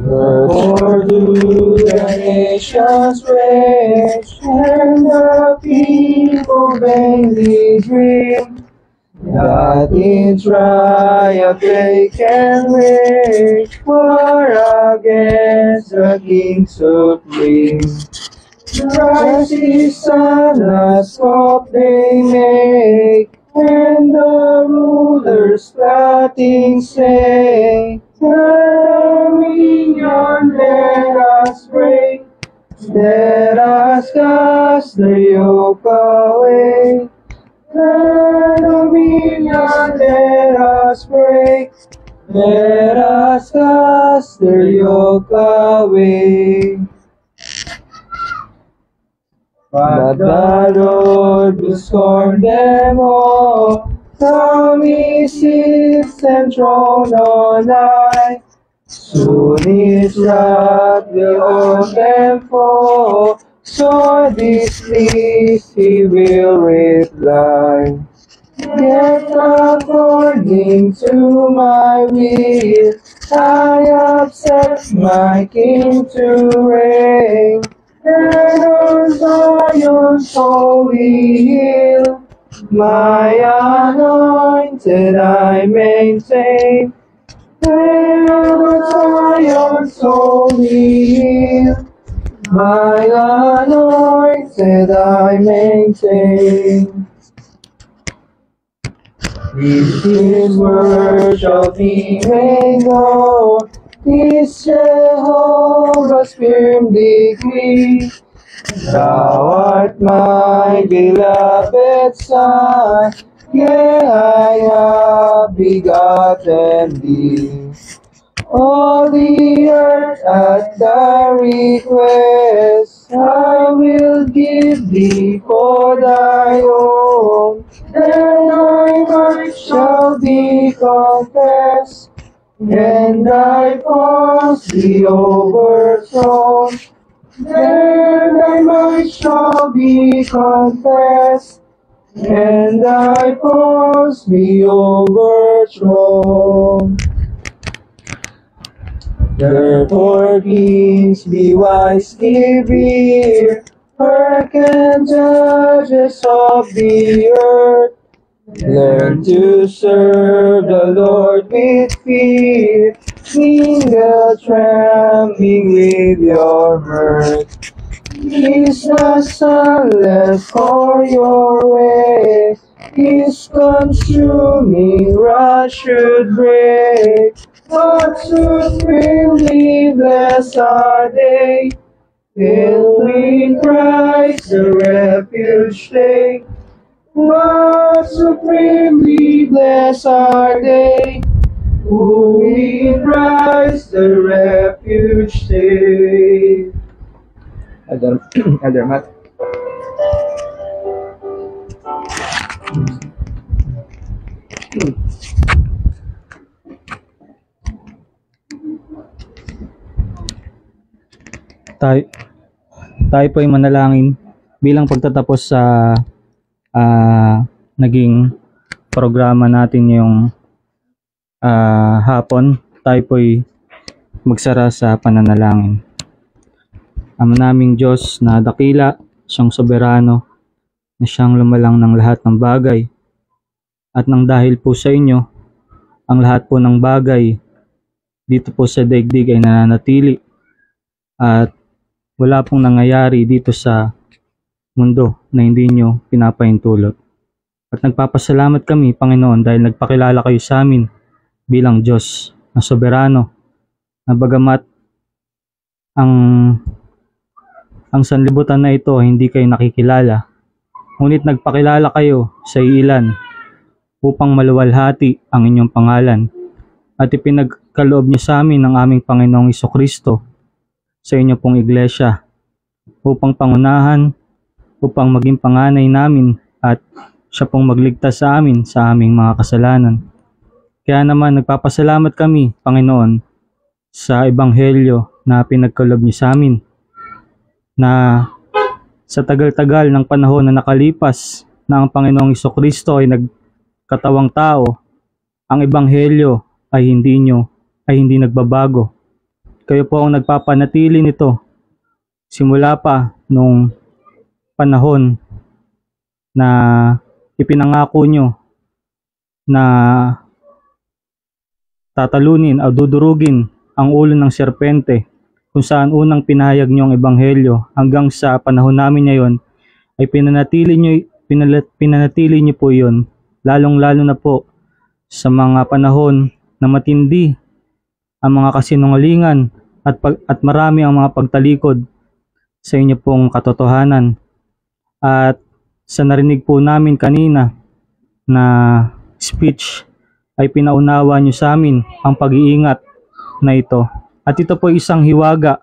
Wherefore do the nations rage, and the people vainly dream, that in triumph they can wage war against the King supreme. Christ his Son a scoff they make, and the rulers plotting say, dominion let us break, let us cast the yoke away. Dominion let us break, let us cast the yoke away. But the Lord will scorn them all. From he sits enthroned on high. Soon his wrath will on them fall. So displeased he will reply. Yet according to my will, I have set my King to reign. And on Zion's holy hill, my anointed I maintain. And on Zion's holy hill, my anointed I maintain. If his word shall be made known, this Jehovah's firm decree, Thou art my beloved Son, yea, I have begotten thee. All the earth at thy request, I will give thee for thy own. Then thy might shall be confessed, and thy faults be overthrown. Then thy might shall be confessed, and thy faults be overthrown. Therefore, kings, be wise, give ear, hearken, judges of the earth. Learn to serve the Lord with fear, mingle trembling with your mirth. Is the sun left for your way? His consuming wrath should break. But supremely blessed are they, filled with Christ the refuge take. But supremely blessed are they, who in Christ the refuge take. Elder Matt. Tayo po ay manalangin bilang pagtatapos sa naging programa natin yung hapon. Tayo po ay magsara sa pananalangin. Ama naming Diyos na dakila, siyang soberano, na siyang lumalang ng lahat ng bagay. At nang dahil po sa inyo, ang lahat po ng bagay dito po sa daigdig ay nananatili. At wala pong nangyayari dito sa mundo na hindi nyo pinapahintulot. At nagpapasalamat kami, Panginoon, dahil nagpakilala kayo sa amin bilang Diyos na soberano, na bagamat ang sanlibutan na ito hindi kayo nakikilala, ngunit nagpakilala kayo sa ilan upang maluwalhati ang inyong pangalan at ipinagkaloob niyo sa amin ang aming Panginoong Jesucristo sa inyo pong iglesia upang pangunahan, upang maging panganay namin at siya pong magligtas sa amin sa aming mga kasalanan. Kaya naman nagpapasalamat kami, Panginoon, sa Ebanghelyo na pinagkaloob niyo sa amin, na sa tagal-tagal ng panahon na nakalipas na ang Panginoong Jesucristo ay nagkatawang tao, ang Ebanghelyo ay hindi nagbabago. Kayo po ang nagpapanatili nito simula pa nung panahon na ipinangako nyo na tatalunin o dudurugin ang ulo ng serpente, kung saan unang pinahayag nyo ang Ebanghelyo hanggang sa panahon namin ngayon ay pinanatili nyo po yun, lalong-lalo na po sa mga panahon na matindi ang mga kasinungalingan at marami ang mga pagtalikod sa inyo pong katotohanan. At sa narinig po namin kanina na speech ay pinaunawa nyo sa amin ang pag-iingat na ito. At ito po isang hiwaga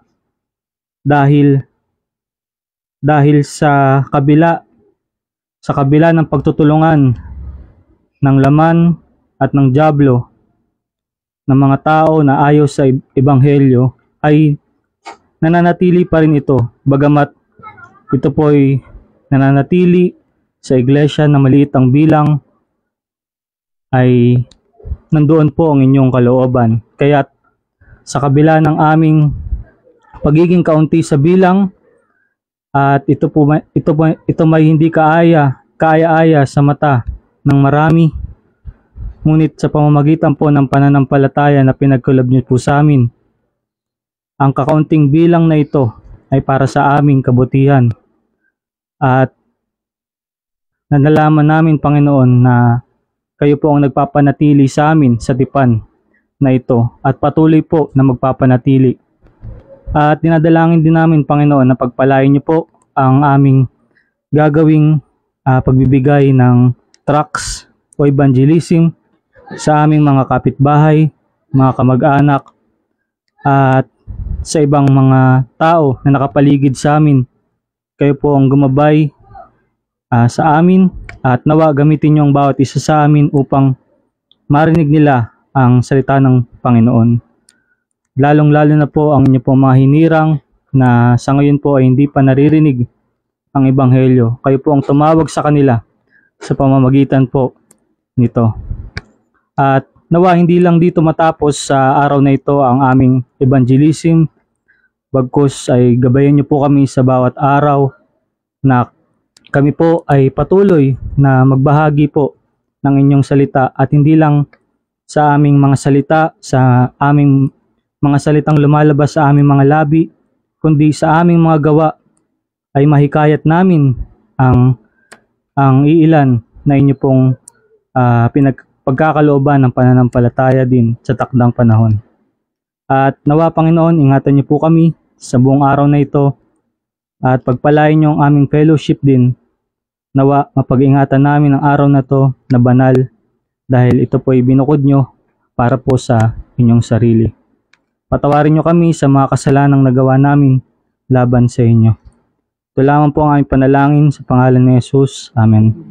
dahil sa kabila ng pagtutulungan ng laman at ng dyablo ng mga tao na ayaw sa Ebanghelyo, ay nananatili pa rin ito, bagamat ito po ay nananatili sa iglesia na maliit ang bilang, ay nandoon po ang inyong kalooban. Kaya sa kabila ng aming pagiging kaunti sa bilang, at ito may hindi kaaya-aya sa mata ng marami, ngunit sa pamamagitan po ng pananampalataya na pinagkaloob niyo po sa amin, ang kakaunting bilang na ito ay para sa aming kabutihan. At nalalaman namin, Panginoon, na kayo po ang nagpapanatili sa amin sa tipan na ito at patuloy po na magpapanatili. At dinadalangin din namin, Panginoon, na pagpalain niyo po ang aming gagawing pagbibigay ng tracts o evangelism sa aming mga kapitbahay, mga kamag-anak, at sa ibang mga tao na nakapaligid sa amin. Kayo po ang gumabay sa amin at nawa gamitin niyo ang bawat isa sa amin upang marinig nila ang salita ng Panginoon. Lalong-lalo na po ang inyo pong mga hinirang na sa ngayon po ay hindi pa naririnig ang Ebanghelyo. Kayo po ang tumawag sa kanila sa pamamagitan po nito. At nawa hindi lang dito matapos sa araw na ito ang aming evangelism, bagkus ay gabayan niyo po kami sa bawat araw na kami po ay patuloy na magbahagi po ng inyong salita at hindi lang sa aming mga salita, sa aming mga salitang lumalabas sa aming mga labi, kundi sa aming mga gawa ay mahikayat namin ang iilan na inyo pong pagkakalooban ng pananampalataya din sa takdang panahon. At nawa Panginoon, ingatan niyo po kami sa buong araw na ito at pagpalain niyo ang aming fellowship din. Nawa mapag-ingatan namin ang araw na to na banal dahil ito po ay binukod niyo para po sa inyong sarili. Patawarin niyo kami sa mga kasalanang nagawa namin laban sa inyo. Ito lamang po ang aming panalangin sa pangalan ni Jesus. Amen.